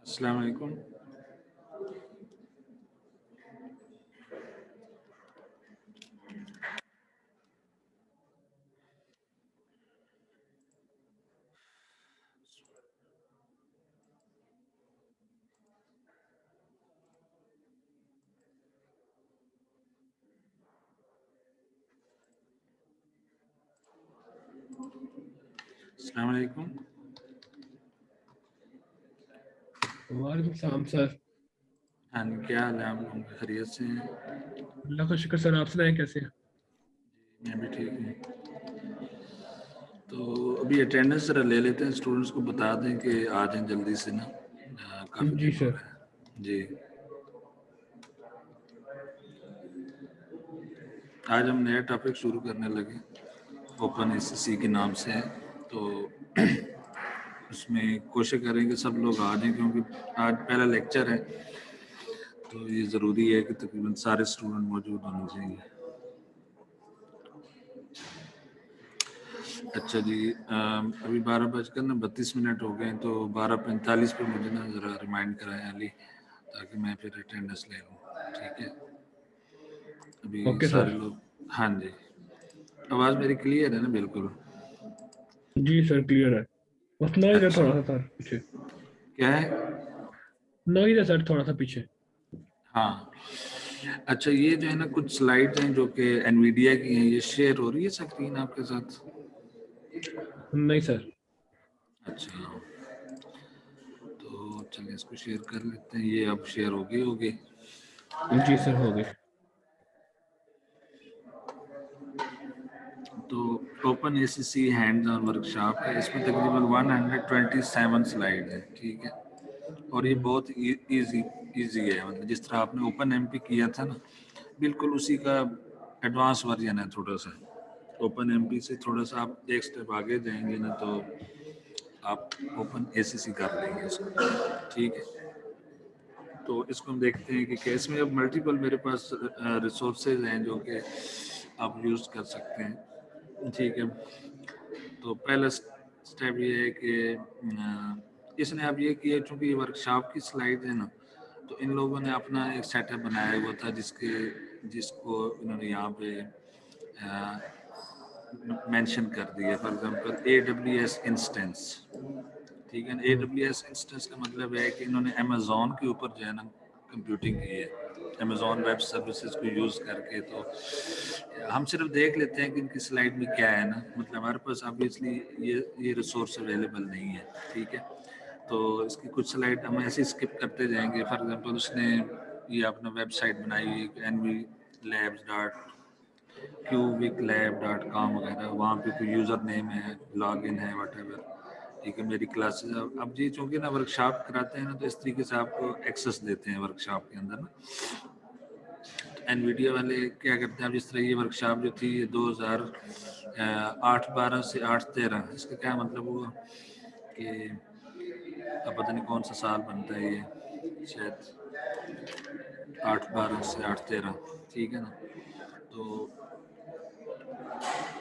अस्सलाम वालेकुम। अस्सलाम वालेकुम। वालेकुम सलाम सर। हाँ, क्या हाल है? आप लोग खैरियत से हैं? अल्लाह का शुक्र सर, आप सुनाएं कैसे हैं? मैं भी ठीक हूँ। तो अभी अटेंडेंस ज़रा ले लेते हैं, स्टूडेंट्स को बता दें कि आ जाएं जल्दी से ना, काफ़ी जी लेट हो सर। रहा है। जी, आज हम नया टॉपिक शुरू करने लगे, ओपन एसएससी के नाम से है। तो उसमें कोशिश करेंगे सब लोग आ जाएं, क्योंकि आज पहला लेक्चर है, तो ये ज़रूरी है कि तकरीबन सारे स्टूडेंट मौजूद होने चाहिए। अच्छा जी, अभी 12:32 हो गए, तो 12:45 पे मुझे ना ज़रा रिमाइंड कराएं अली, ताकि मैं फिर अटेंडेंस ले लूँ। ठीक है, अभी ओके सारे सर। लोग। हाँ जी, आवाज़ मेरी क्लियर है ना? बिल्कुल। जी सर क्लियर है, बस नॉइज है अच्छा, थोड़ा सा सर पीछे। क्या है? नॉइज है सर थोड़ा सा पीछे। हाँ, अच्छा, ये जो है ना कुछ स्लाइड्स हैं जो कि एनवीडिया की हैं, ये शेयर हो रही है स्क्रीन आपके साथ? नहीं सर। अच्छा, तो चलिए इसको शेयर कर लेते हैं। ये अब शेयर हो गई होगी। जी सर हो गए। तो open ACC hands on workshop है, इसमें तकरीबन 127 स्लाइड है। ठीक है, और ये बहुत इजी है, मतलब जिस तरह आपने ओपन एमपी किया था ना, बिल्कुल उसी का एडवांस वर्जन है थोड़ा सा। ओपन एमपी से थोड़ा सा आप एक स्टेप आगे जाएंगे ना, तो आप ओपन एसीसी कर लेंगे इसको। ठीक है, तो इसको हम देखते हैं कि कैसे में अब मल्टीपल मेरे पास रिसोर्सेज हैं जो कि आप यूज़ कर सकते हैं। ठीक है, तो पहला स्टेप ये है कि इसने अब ये किया, चूँकि ये वर्कशॉप की स्लाइड है ना, तो इन लोगों ने अपना एक सेटअप बनाया हुआ था जिसको इन्होंने यहाँ पे मेंशन कर दिया। For example AWS instance. ठीक है, AWS इंस्टेंस का मतलब है कि इन्होंने अमेज़ॉन के ऊपर जो है ना कंप्यूटिंग की है, अमेज़ॉन वेब सर्विसेज को यूज़ करके। तो हम सिर्फ देख लेते हैं कि इनकी स्लाइड में क्या है ना, मतलब हमारे पास ऑब्वियसली ये रिसोर्स अवेलेबल नहीं है। ठीक है, तो इसकी कुछ स्लाइड हम ऐसे स्किप करते जाएंगे। फॉर एग्जांपल उसने ये अपना वेबसाइट बनाई हुई है nvlabs.qwiklab.com वगैरह, वहाँ पे कोई यूज़र नेम है, लॉगिन है, व्हाटएवर। ठीक है, मेरी क्लासेस अब जी चूँकि ना वर्कशॉप कराते हैं ना, तो इस तरीके से आपको एक्सेस देते हैं वर्कशॉप के अंदर ना। एनवीडिया वाले क्या करते हैं, अब जिस तरह ये वर्कशॉप जो थी ये 2008-12 से 8-13, इसका क्या मतलब हुआ कि अब पता नहीं कौन सा साल बनता है ये, शायद 8-12 से 8-13। ठीक है ना, तो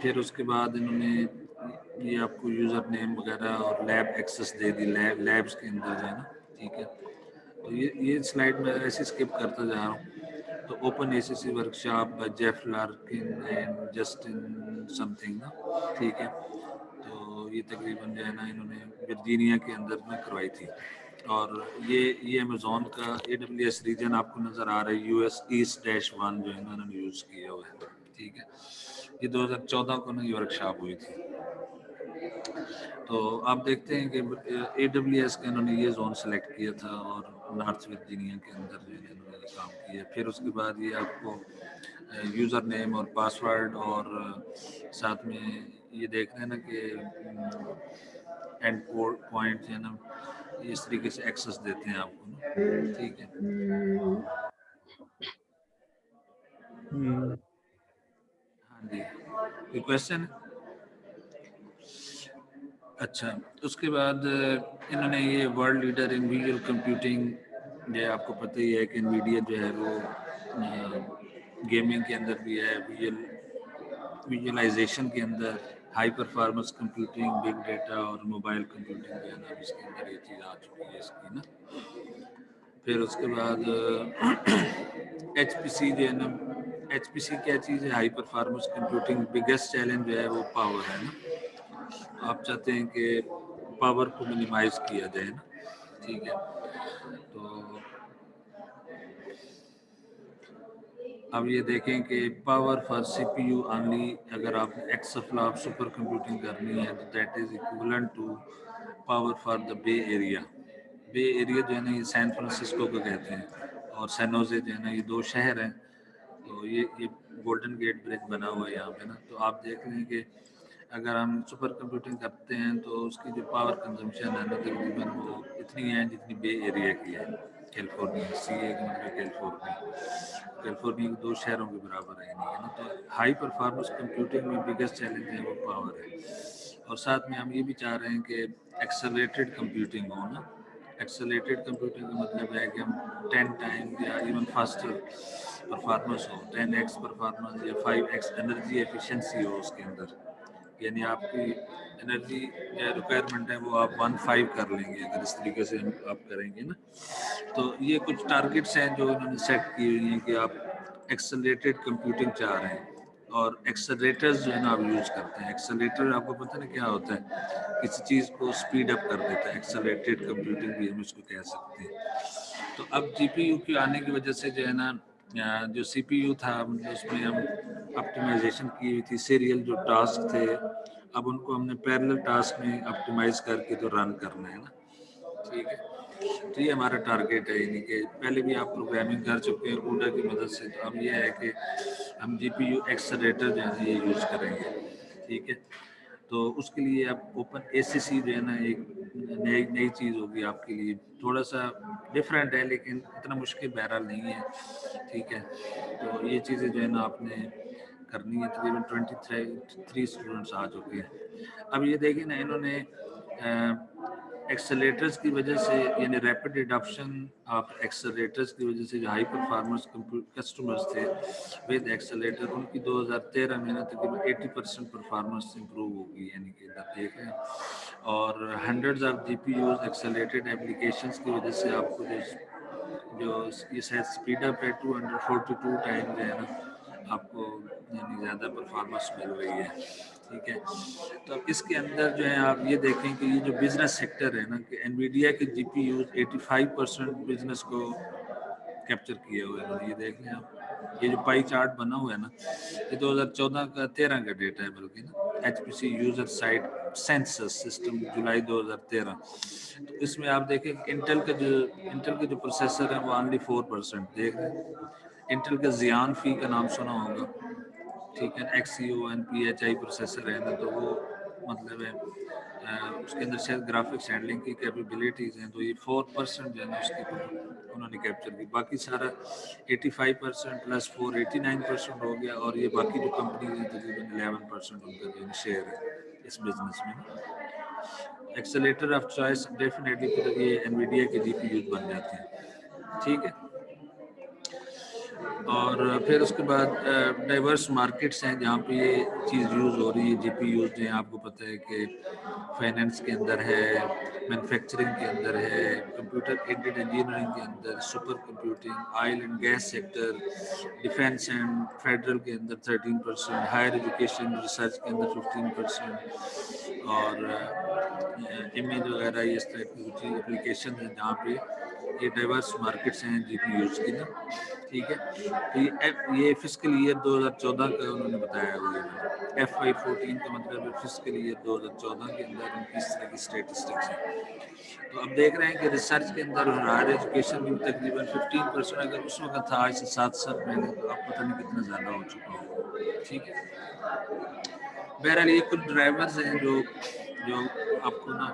फिर उसके बाद इन्होंने ये आपको यूज़र नेम वगैरह और लैब एक्सेस दे दी, लैब्स के अंदर जो है ना। ठीक है, तो ये स्लाइड मैं ऐसे स्किप करता जा रहा हूँ। तो open ACC workshop bye Jeff Larkin and Justin something ना। ठीक है, तो ये तकरीबन जो है ना इन्होंने वर्जीनिया के अंदर में करवाई थी। और ये अमेज़ॉन का AWS रीजन आपको नज़र आ रहा है, US East-1 जो है ना इन्होंने यूज़ किया हुआ है। ठीक है, ये 2014 को ना ये वर्कशॉप हुई थी। तो आप देखते हैं कि AWS का इन्होंने ये जोन सेलेक्ट किया था, और नॉर्थ वर्जीनिया के अंदर जो है इन्होंने ये काम किया। फिर उसके बाद ये आपको यूज़र नेम और पासवर्ड, और साथ में ये देख रहे हैं ना कि एंड पॉइंट है ना, इस तरीके से एक्सेस देते हैं आपको ना। ठीक है, हाँ जी, कोई क्वेश्चन? अच्छा, उसके बाद इन्होंने ये world leader in visual computing, ये आपको पता ही है कि एनवीडिया जो है वो गेमिंग के अंदर भी है, विजुअलाइजेशन के अंदर high performance computing, big data और मोबाइल कंप्यूटिंग जो है ना इसके अंदर ये चीज़ आ चुकी है इसकी ना। फिर उसके बाद एच पी सी जो है ना, एच पी सी क्या चीज़ है, high performance computing biggest challenge जो है वो पावर है ना। आप चाहते हैं कि पावर को मिनिमाइज किया जाए ना, ठीक है। तो अब ये देखें कि पावर फॉर सीपीयू ओनली, अगर आप एक्सफ्लॉप सुपर कंप्यूटिंग करनी है तो that is equivalent to power for the Bay Area. Bay Area जो है ना ये सैन फ्रांसिस्को को कहते हैं, और सैनोजे जो है ना ये दो शहर हैं। तो ये गोल्डन गेट ब्रिज बना हुआ है यहाँ पे ना। तो आप देख लें कि अगर हम सुपर कंप्यूटिंग करते हैं तो उसकी जो पावर कंजम्पशन है ना तकरीबन वो इतनी है जितनी बे एरिया की है, कैलिफोर्निया, सी ए का मतलब कैलिफोर्निया के दो शहरों के बराबर है नहीं है ना। तो हाई परफॉर्मेंस कंप्यूटिंग में बिगेस्ट चैलेंज है वो पावर है। और साथ में हम ये भी चाह रहे हैं कि एक्सेलरेटेड कंप्यूटिंग हो ना। एक्सेलरेटेड कंप्यूटिंग का मतलब है कि हम 10 टाइम या इवन फास्टर परफॉर्मेंस हो, 10x परफॉर्मेंस या 5x एनर्जी एफिशिएंसी हो उसके अंदर। यानी आपकी एनर्जी या रिक्वायरमेंट है वो आप 1.5 कर लेंगे अगर इस तरीके से आप करेंगे ना। तो ये कुछ टारगेट्स हैं जो इन्होंने सेट की हुई हैं कि आप एक्सेलरेटेड कंप्यूटिंग चाह रहे हैं, और एक्सेलरेटर्स जो है ना आप यूज करते हैं। एक्सेलरेटर आपको पता नहीं क्या होता है, किसी चीज़ को स्पीड अप कर देता है, एक्सेलरेटेड कंप्यूटिंग भी हम इसको कह सकते हैं। तो अब जीपीयू के आने की वजह से जो है ना जो सीपीयू था मतलब उसमें हम ऑप्टिमाइजेशन की हुई थी, सीरियल जो टास्क थे अब उनको हमने पैरेलल टास्क में ऑप्टिमाइज करके तो रन करना है ना, ठीक है। तो ये हमारा टारगेट है, यानी कि पहले भी आप प्रोग्रामिंग कर चुके हैं कूडा की मदद से। तो अब ये है कि हम जीपीयू एक्सेलरेटर जो है ये यूज करेंगे, ठीक है। तो उसके लिए अब ओपन एसीसी जो है ना एक नई नई चीज़ होगी आपके लिए, थोड़ा सा डिफरेंट है लेकिन इतना मुश्किल बहरहाल नहीं है, ठीक है। तो ये चीज़ें जो है ना आपने करनी है। तकरीबन 23 स्टूडेंट्स आ चुके हैं। अब ये देखिए ना इन्होंने एक्सेलेटर्स की वजह से, यानी रैपिड एडॉप्शन ऑफ एक्सेलेटर्स की वजह से जो हाई परफॉर्मेंस कस्टमर्स थे विद एक्सेलेटर, उनकी 2013 में ना तकरीबन 80% परफॉर्मेंस इंप्रूव होगी, यानी कि इधर देख रहे हैं। और hundreds of GPUs accelerated applications की वजह से आपको जो ये शायद स्पीड अप है 242 टाइम जो है ना आपको यानी ज़्यादा परफॉर्मेंस मिल रही है, ठीक है। तो अब इसके अंदर जो है आप ये देखें कि ये जो बिजनेस सेक्टर है ना कि एनवीडिया के जीपीयूज 85% बिजनेस को कैप्चर किए हुए हैं। ये देख लें आप, ये जो पाई चार्ट बना हुआ है ना ये 2014 का 13 का डेटा है बल्कि ना, HPC user site census system July 2013। तो इसमें आप देखें इंटेल के जो प्रोसेसर हैं वो ओनली 4% देख रहे हैं। इंटेल के जियान फी का नाम सुना होगा, ठीक है। XeonPHI प्रोसेसर है ना, तो वो मतलब है उसके अंदर शायद ग्राफिक्स हैंडलिंग की कैपेबिलिटीज़ हैं। तो ये 4% जो है ना उसकी उन्होंने कैप्चर की, बाकी सारा 85% प्लस 4 89% हो गया। और ये बाकी जो कंपनीज हैं तकरीबन 11% उनका जो शेयर है इस बिजनेस में। एक्सेलेटर ऑफ चॉइस डेफिनेटली फिर ये एनवीडिया के जीपीयू बन जाते हैं, ठीक है। और फिर उसके बाद डाइवर्स मार्केट्स हैं जहाँ पे ये चीज़ यूज़ हो रही है। जीपीयूज जो हैं आपको पता है कि फाइनेंस के अंदर है, मैन्युफैक्चरिंग के अंदर है, कंप्यूटर एडेड इंजीनियरिंग के अंदर, super computing, oil and gas sector, defence and federal के अंदर 13%, हायर एजुकेशन रिसर्च के अंदर 15%, और इमेज वगैरह ये इस टाइप की कुछ एप्लीकेशन है जहाँ पे ये डाइवर्स मार्केट्स हैं जीपीयूज की ना, ठीक है। तो ये फिजिकल ईयर 2014 का उन्होंने बताया हुआ है। FY14 का मतलब है फिजिकल ईयर 2014 के अंदर उनकी इस तरह की स्टेटिस्टिक्स हैं। तो अब देख रहे हैं कि रिसर्च के अंदर और हायर एजुकेशन में तकरीबन 15% अगर उस वक्त था, आज से 7 साल पहले, तो अब पता नहीं कितना ज़्यादा हो चुका होगा, ठीक है। बहरहाल ये कुछ ड्राइवर्स हैं जो जो आपको ना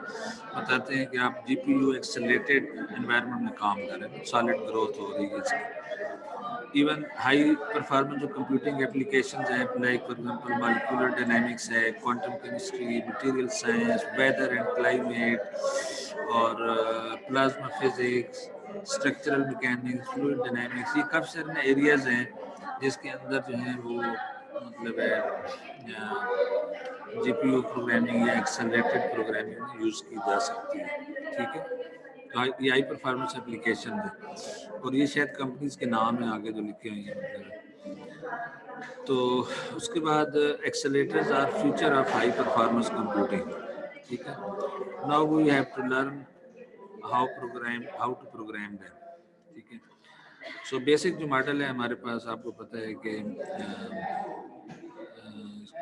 बताते हैं कि आप जीपीयू एक्सेलरेटेड एनवायरनमेंट में काम कर रहे हैं, सॉलिड ग्रोथ हो रही है इसकी। इवन हाई परफॉर्मेंस जो कंप्यूटिंग एप्लीकेशंस हैं like for example molecular dynamics है, quantum chemistry, material science, weather and climate, और plasma physics, structural mechanics, fluid dynamics, ये काफ़ी सारे एरियाज हैं जिसके अंदर जो है वो मतलब है GPU प्रोग्रामिंग या एक्सेलरेटेड प्रोग्रामिंग में यूज़ की जा सकती है, ठीक है। तो ये हाई परफॉर्मेंस एप्लीकेशन है और ये शायद कंपनीज के नाम है आगे जो लिखे हुए हैं मतलब। तो उसके बाद accelerators are future of high performance computing, ठीक है। Now we have to learn how to program them, ठीक है। सो बेसिक जो मॉडल है हमारे पास, आपको पता है कि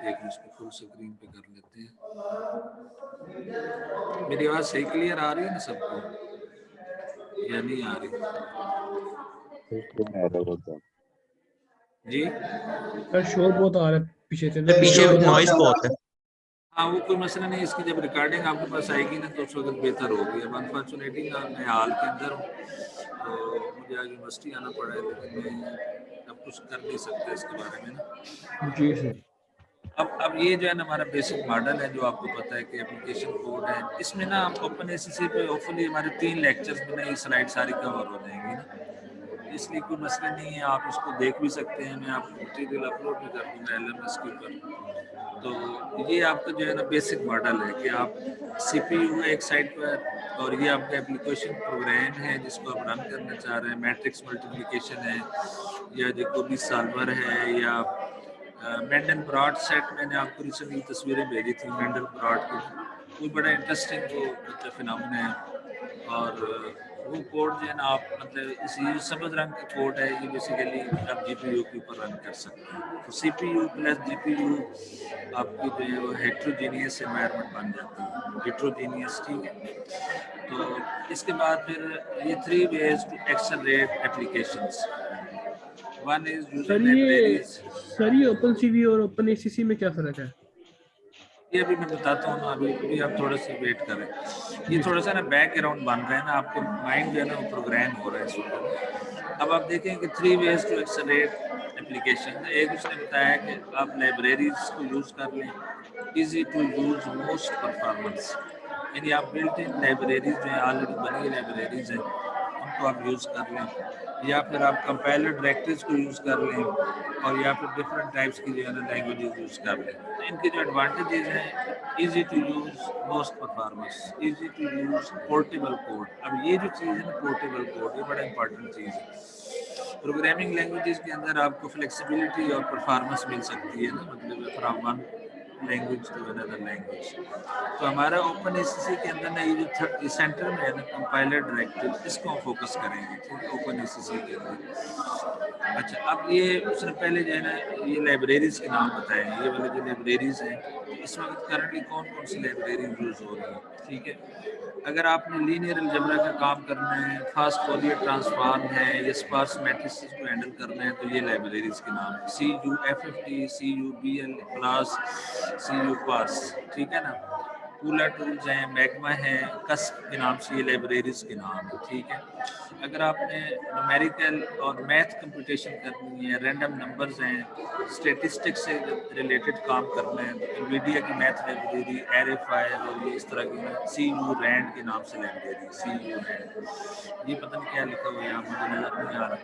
एक इसको फुल स्क्रीन पे कर लेते हैं। मेरी आवाज़ सही क्लियर आ रही है ना सबको या नहीं आ रही जी? सर शोर बहुत आ रहा है पीछे से ना, पीछे आवाज नॉइस बहुत है। हाँ वो कोई मसला नहीं, इसकी जब रिकॉर्डिंग आपके पास आएगी ना तो उस वक्त बेहतर होगी। अब अनफॉर्चुनेटली ना मैं हाल के अंदर हूँ तो मुझे आज यूनिवर्सिटी आना पड़ा है, लेकिन मैं अब कुछ कर नहीं सकता इसके बारे में ना। जी सर। अब ये जो है ना हमारा बेसिक मॉडल है जो आपको पता है कि एप्लीकेशन कोड है। इसमें ना हम ओपन एसएससी पे होपफुली हमारे 3 लेक्चर्स में ना ये स्लाइड सारी कवर हो जाएंगी ना, इसलिए कोई मसला नहीं है, आप इसको देख भी सकते हैं। मैं आपको मटीरियल अपलोड भी कर दूँगा LMS के ऊपर। तो ये आपका जो है ना बेसिक मॉडल है कि आप CPU है एक साइड पर और ये आपका एप्लीकेशन प्रोग्राम है जिसको आप रन करना चाह रहे हैं। मैट्रिक्स मल्टीप्लिकेशन है या जैकोबी सॉल्वर है या मेंडल ब्रॉड सेट। मैंने आपको रिसेंटली तस्वीरें भेजी थी मेंडल ब्रॉड की, वो बड़ा इंटरेस्टिंग वो मतलब फिनोमेना है। और वो कोड जो है ना आप मतलब इस ये सब्ज रंग का कोड है, ये बेसिकली आप GPU के ऊपर रन कर सकते हैं। तो CPU प्लस GPU आपकी जो है वो हेट्रोजीनियस एनवायरनमेंट बन जाती है, हेट्रोजीनियस, ठीक है। तो इसके बाद फिर ये 3 ways to accelerate applications. One is using libraries. Sir ये ओपन सीवी और ओपन एसीसी में क्या फर्क है? ये अभी मैं बताता हूँ ना, अभी आप थोड़ा सा वेट करें। ये जी थोड़ा सा ना बैकग्राउंड बन रहा है ना, आपको माइंड जो है ना वो प्रोग्राम हो रहा है इस वक्त। अब आप देखें कि 3 ways टू एक्सेलरेट एप्लीकेशन। एक उसने बताया कि आप लाइब्रेरीज को यूज़ कर लें, easy to use most performance, यानी आप बिल्ट इन लाइब्रेरीज जो है ऑलरेडी बनी लाइब्रेरीज हैं उनको आप यूज़ कर लें, या फिर आप कंपाइलर डायरेक्टरीज को यूज़ कर लें, और या फिर डिफरेंट टाइप्स की जो है ना लैंग्वेजेस यूज़ कर लें। तो इनके जो एडवांटेजेस हैं, easy to use, most performance, easy to use, portable code. अब ये जो चीज़ है ना पोर्टेबल कोड, ये बड़ा इंपॉर्टेंट चीज़ है। प्रोग्रामिंग लैंग्वेजेस के अंदर आपको फ्लेक्सिबिलिटी और परफॉर्मेंस मिल सकती है ना, मतलब from one language to another language. तो हमारा ओपन एसएससी के अंदर ना ये जो सेंटर में है ना कंपाइलर डायरेक्टिव, इसको हम फोकस करेंगे, ठीक है, ओपन एसएससी के अंदर। अच्छा, अब ये उसने पहले जो है ना ये लाइब्रेरीज के नाम बताए हैं, ये वाले जो लाइब्रेरीज हैं तो इस वक्त करंटली कौन कौन सी लाइब्रेरी यूज़ हो रही है, ठीक है। अगर आपने लीनियर अलजेब्रा का काम करना है, फास्ट फोरियर ट्रांसफॉर्म है या स्पार्स मैट्रिसेस को हैंडल करना है तो ये लाइब्रेरीज के नाम है। CUFFT, CUBL plus, CU sparse, ठीक है ना। कूलर टूल्स हैं, मैग्मा है, कस्प के नाम से ये लाइब्रेरीज के नाम है, ठीक है। अगर आपने न्यूमेरिकल और मैथ कंप्यूटेशन करनी है, रैंडम नंबर्स हैं, स्टेटिस्टिक्स से रिलेटेड काम करना है तो NVIDIA की मैथ लाइब्रेरी, एरे फायर और ये इस तरह की CU रैंड के नाम से लाइब्रेरी, CU रैंड। ये पता नहीं क्या लिखा हुआ है यहाँ, मुझे नजर नहीं आ रहा,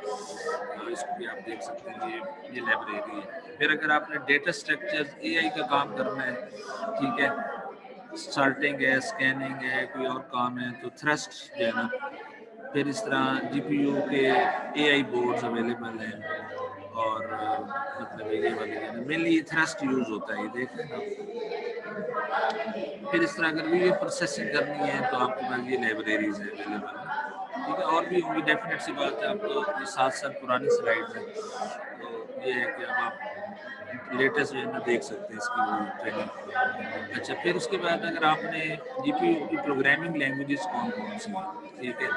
तो इसको भी आप देख सकते हैं, ये लाइब्रेरी है। फिर अगर आपने डेटा स्ट्रक्चर AI का काम करना है, ठीक है, सॉर्टिंग है, स्कैनिंग है, कोई और काम है तो थ्रस्ट जो है ना। फिर इस तरह GPU के AI बोर्ड्स अवेलेबल हैं और मतलब ये वाले जो है मेनली ये थ्रस्ट यूज़ होता है, ये देख रहे हैं ना। फिर इस तरह अगर वीडियो प्रोसेसिंग करनी है तो आपके पास ये लाइब्रेरीज है अवेलेबल, ठीक है। और भी होंगी, डेफिनेट सी बात है। अब तो ये 7 साल पुरानी स्लाइड्स हैं तो ये है कि अब आप लेटेस्ट जो है ना देख सकते हैं इसकी ट्रेनिंग। अच्छा, फिर उसके बाद अगर आपने GPU की प्रोग्रामिंग लैंग्वेजेस कौन कौन सी हैं, ठीक है।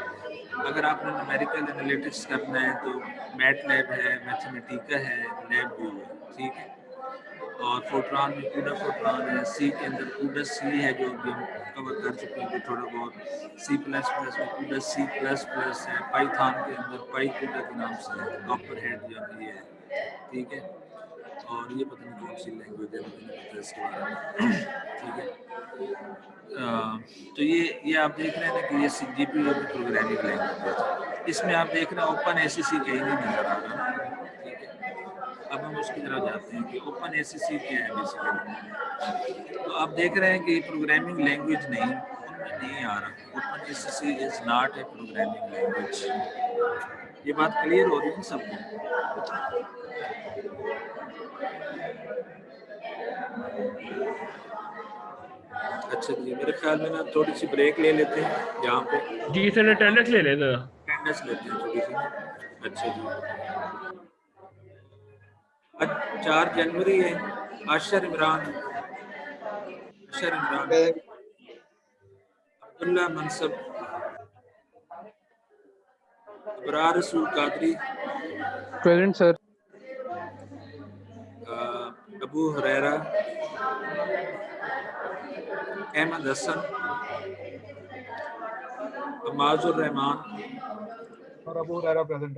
अगर आपने न्यूमेरिकल एनालिटिक्स करना है तो मैटलैब है, मैथमेटिका है, लैब है, ठीक है। और फोर्ट्रान में कूडा फोर्ट्रान है, सी के अंदर कूडा सी है जो भी हम कवर कर चुके हैं थोड़ा बहुत। C++ में कूडा C++ है, पाइथन के अंदर पाई कूडा के नाम से है, कॉपर हेड जो है ये है, ठीक है। और ये पता नहीं कौन सी लैंग्वेज है, मुझे नहीं पता इसके बारे में, ठीक है। तो ये आप देख रहे हैं ना कि ये GPU की प्रोग्रामिंग लैंग्वेज है। इसमें आप देख रहे हैं ओपन एसएससी कहीं नहीं नजर आ रहा, ठीक है। اب ہم اس کی طرف جاتے ہیں کہ اوپن اے سی سی کیا ہے بیسیکلی. تو آپ دیکھ رہے ہیں کہ پروگرامنگ لینگویج نہیں ان میں نہیں آ رہا. Open a C C is not a programming language. یہ بات کلیئر ہو رہی ہے سب کو؟ اچھا جی میرے خیال میں نا تھوڑی سی بریک لے لیتے ہیں یہاں پہ. جی سر اٹینڈنس لے لیں ذرا. اٹینڈنس لیتے ہیں تھوڑی سی. اچھا جی. آج 4 جنوری ہے. اشر عمران عبداللہ Mansab Abrar Rasool Qadri Present, sir. Abu Huraira Ahmed Hassan Muaz Rahman Sir, Abu Huraira present.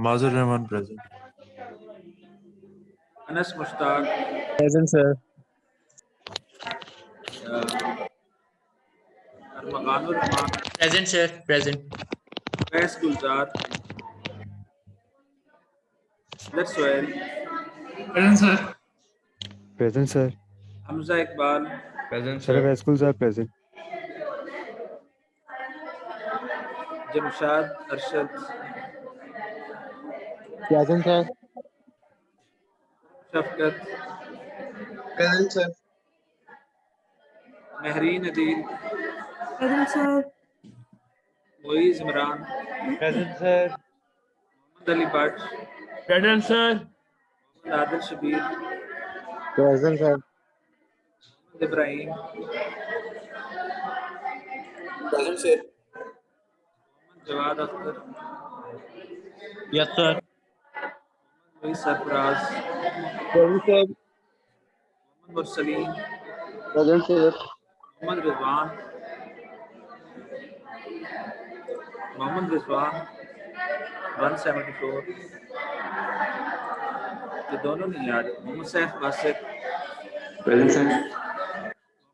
Mazur Rahman present. Anas Mushtaq Present, sir. Armaghan Rahman Present, sir. Present. Faiz Gulzar لر Sohail Present, sir. Present, sir. Hamza Iqbal Present, Sir, high schools are present. Jamshad Arshad Present, sir. Shafqat Present, sir. Mehreen Adeel Present, sir. Moiz Imran Present, sir. Muhammad Ali Butt present sir. Muhammad Adil Shabbir Present, sir. Muhammad Ibrahim Present, sir. Muhammad Jawad Akhtar Yes, sir. Muhammad Sarfaraz Present, sir. Muhammad Mursaleen Present, sir. محمد رضوان محمد رضوان 174 یہ دونوں نہیں یاد. محمد safe Basit Present, sir. محمد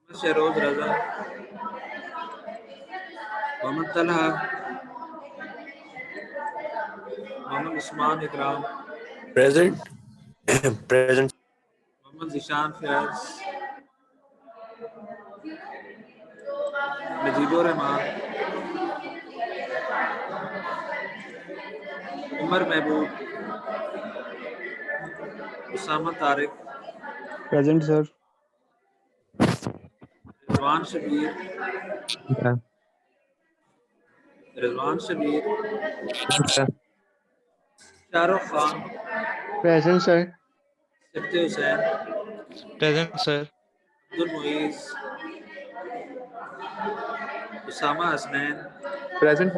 شہروز رضا محمد طلحہ محمد عثمان اکرام Present. Present. محمد ذیشان فیاض نجیب الرحمان عمر محبوب Usama Tariq Present, sir. رضوان Shabbir Yeah. رضوان Shabbir Sir. Shah Rukh Khan Present, sir. سبت حسین Present, sir. عبد المعیز Usama Hasnain Present,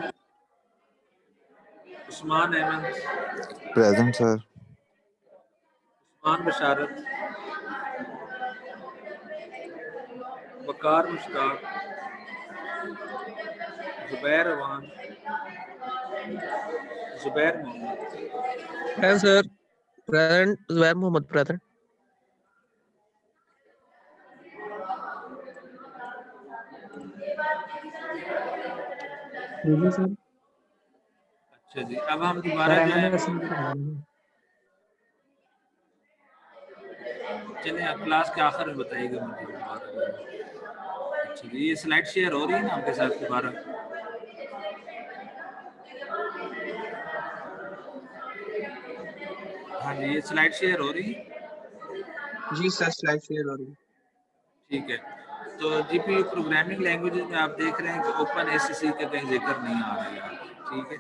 عثمان Ahmad Present, sir. عثمان بشارت وقار مشتاق زبیر اوان زبیر محمد Present, sir. Present, Zubair Muhammad. Present. Present, sir. اچھا جی اب ہم دوبارہ جو ہے چلیں آپ کلاس کے آخر میں بتائیے گا مجھے دوبارہ. اچھا جی یہ سلائڈ شیئر ہو رہی ہے نا آپ کے ساتھ دوبارہ؟ ہاں جی یہ سلائڈ شیئر ہو رہی ہے. جی سر سلائڈ شیئر ہو رہی ہے. ٹھیک ہے تو جی پی یو پروگرامنگ لینگویجز میں آپ دیکھ رہے ہیں کہ اوپن اے سی سی کا کہیں ذکر نہیں آ رہا ہے. ٹھیک ہے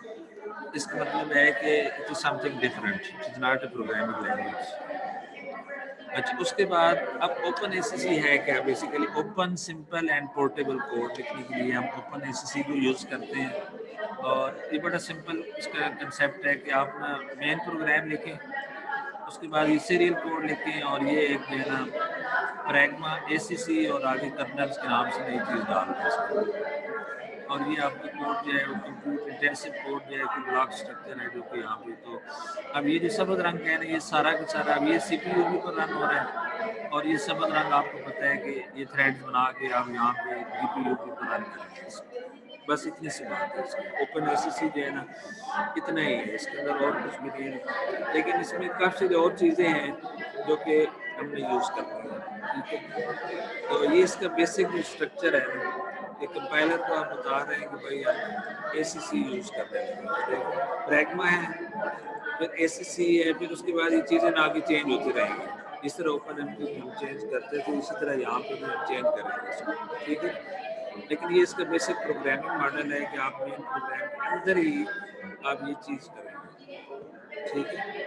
اس کا مطلب ہے کہ it is some thing different it is not a programming language. اچھا اس کے بعد اب اوپن اے سی سی ہے کیا؟ Basically open simple and portable code لکھنے کے لیے ہم اوپن اے سی سی کو یوز کرتے ہیں. اور یہ بڑا سمپل اس کا کنسیپٹ ہے کہ آپ نا مین پروگرام لکھیں اس کے بعد یہ سیریل کوڈ لکھیں اور یہ ایک جو ہے نا پریگما اے سی سی اور آگے کرنلس کے نام سے نئی چیز ڈال دیں اس کو. اور یہ آپ کا کوڈ جو ہے وہ کمپیوٹر انٹینسو کوڈ جو ہے کہ بلاک اسٹرکچر ہے جو کہ یہاں پہ. تو اب یہ جو سبز رنگ ہے نا یہ سارا کا سارا اب یہ سی پی یو پر رن ہو رہا ہے اور یہ سبز رنگ آپ کو پتہ ہے کہ یہ تھریڈ بنا کے آپ یہاں پہ جی پی یو کے اوپر رن کریں گے. بس اتنی سی بات ہے اس میں. اوپن اے سی سی جو ہے نا اتنا ہی ہے, اس کے اندر اور کچھ بھی نہیں ہے, لیکن اس میں کافی اور چیزیں ہیں جو کہ ہم نے یوز کرنی ہے. ٹھیک ہے, تو یہ اس کا بیسک جو اسٹرکچر ہے نا, یہ کمپائلر کو آپ بتا رہے ہیں کہ بھائی آپ اے سی سی یوز کر رہے ہیں, پریگما ہے, پھر اے سی سی ہے, پھر اس کے بعد یہ چیزیں آگے چینج ہوتی رہیں گی. جس طرح اوپن ایم پی ہم چینج کرتے تھے اسی طرح یہاں پہ بھی ہم چینج کریں گے اس کو. ٹھیک ہے, لیکن یہ اس کا بیسک پروگرامنگ ماڈل ہے کہ آپ مین پروگرام کے اندر ہی آپ یہ چیز کریں گے. ٹھیک ہے,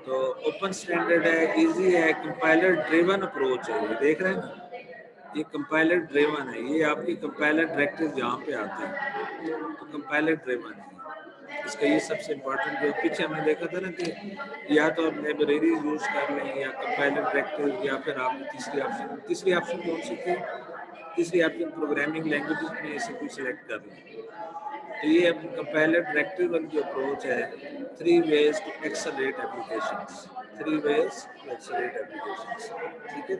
تو اوپن اسٹینڈرڈ ہے, ایزی ہے, کمپائلر ڈریون اپروچ ہے. یہ دیکھ رہے ہیں نا, یہ کمپائلر ڈریون ہے. یہ آپ کی کمپائلر ڈائریکٹو جہاں پہ آتے ہیں تو کمپائلر ڈریون ہے. اس کا یہ سب سے امپورٹنٹ جو پیچھے ہم نے دیکھا تھا نا کہ یا تو آپ لائبریری یوز کر لیں یا کمپائلر ڈائریکٹو, یا پھر آپ تیسری آپشن کون سی تھی, تیسری آپشن پروگرامنگ لینگویج میں سے کوئی سلیکٹ کر لیں. تو یہ کمپائلر ڈائریکٹو والی جو اپروچ ہے, 3 ways to accelerate applications. 3 ways to accelerate applications. ٹھیک ہے,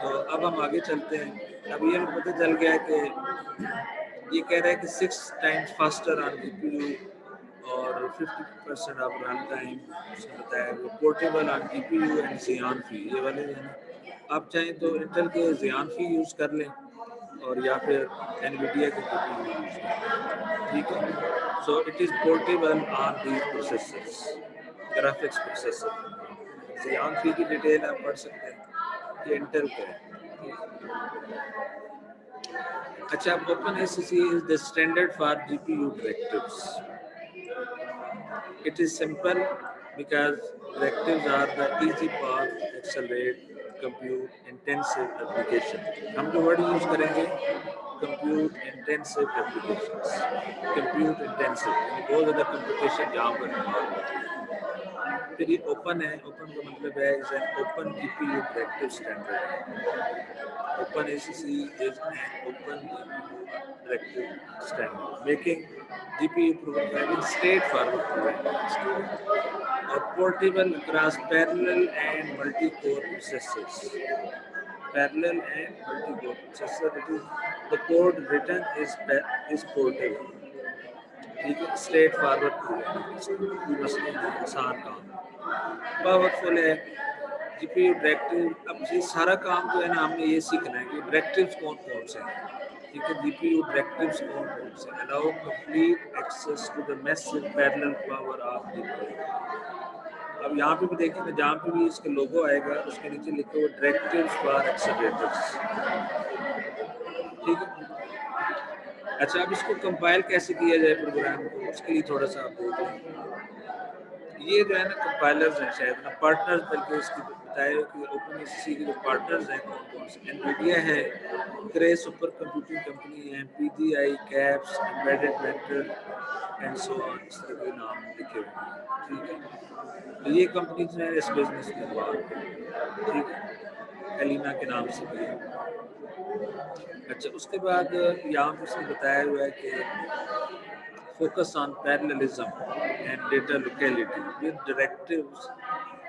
تو اب ہم آگے چلتے ہیں. اب یہ ہمیں پتہ چل گیا کہ یہ کہہ رہا ہے کہ 6 times faster on GPU اور 50% آف رن ٹائم. اس نے بتایا وہ portable on GPU and Ziyan فی. یہ والے جو ہیں آپ چاہیں تو انٹل کے زیان فی یوز کر لیں اور یا پھر انویڈیا کے GPU یوز کریں. ٹھیک ہے, so it is portable on these processors, graphics processor. Ziyan فی کی ڈیٹیل آپ پڑھ سکتے ہیں کہ انٹل کا ہے. اچھا, open a C C is the standard for GPU directives. It is simple because directives are the easy path to accelerate compute intensive application. ہم جو ورڈ یوز کریں گے compute intensive applications. compute intensive یعنی بہت زیادہ computation جہاں پر involve ہوتی ہے. پھر یہ اوپن ہے, اوپن کا مطلب ہے is an open GPU directive standard. Open ACC is an open GPU directive standard, making GPU programming straightforward programming or portable across parallel and multi-core processors. Parallel and multi-core processor. It is the code written is portable. ٹھیک ہے, straight forward programming, کوئی مسئلہ نہیں, آسان کام, powerful ہے. جی P you directive. اب یہ سارا کام جو ہے نا ہم نے یہ سیکھنا ہے کہ ڈائریکٹیوز کون کون سے ہیں. ٹھیک ہے, جی پی یو ڈائریکٹیوز کون کون سے ہیں. Allow complete access to the massive parallel power of G P U. اب یہاں پہ بھی دیکھیں نا, جہاں پہ بھی اس کا لوگو آئے گا اس کے نیچے لکھا ہوا ڈائریکٹیوز فار ایکسلریٹرز. ٹھیک ہے, اچھا اب اس کو کمپائل کیسے کیا جائے پروگرام کو, اس کے لیے تھوڑا سا آپ دیکھ لیں. یہ جو ہے نا کمپائلرز ہیں, شاید نا پارٹنرز, بلکہ اس کی بتائے کہ اوپن اے سی سی کے جو پارٹنرز ہیں کون کون سے. انویڈیا ہے, کرے سپر کمپیوٹنگ کمپنی ہے, پی جی آئی, کیپس, ایمبیڈڈ وینٹر اینڈ سو آن, اس طرح کے نام لکھے ہوئے ہیں. ٹھیک ہے, تو یہ کمپنیز ہیں اس بزنس میں انوالو. ٹھیک ہے, ایلینا کے نام سے بھی ہے. اچھا, اس کے بعد یہاں پہ اس نے بتایا ہوا ہے کہ focus on parallelism and data locality with directives.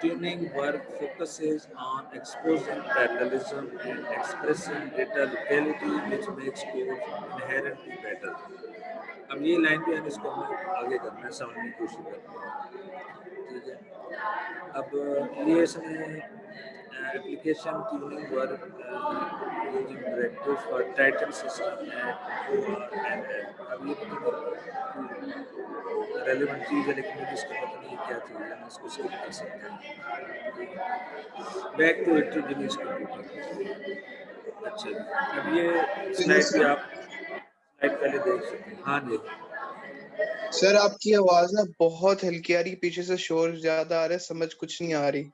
Tuning work focuses on exposing parallelism and expressing data locality, which makes code inherently better. اب یہ لائن بھی ہے, اس کو ہمیں آگے کرنا ہے, سمجھنے کی کوشش کرنا ہے. ٹھیک ہے, اب یہ اس نے application tuning work using directives for Titan system and ORML. اب یہ ریلیونٹ چیز ہے, لیکن مجھے اس کا پتہ نہیں کیا چیز ہے, میں اس کو اسکپ کر سکتا ہوں. Back to heterogeneous computing. اچھا, اب یہ سلائڈ بھی آپ سلائڈ پہلے دیکھ سکتے ہیں. ہاں جی سر, آپ کی آواز نا بہت ہلکی آ رہی, پیچھے سے شور زیادہ آ رہا ہے, سمجھ کچھ نہیں آ رہی.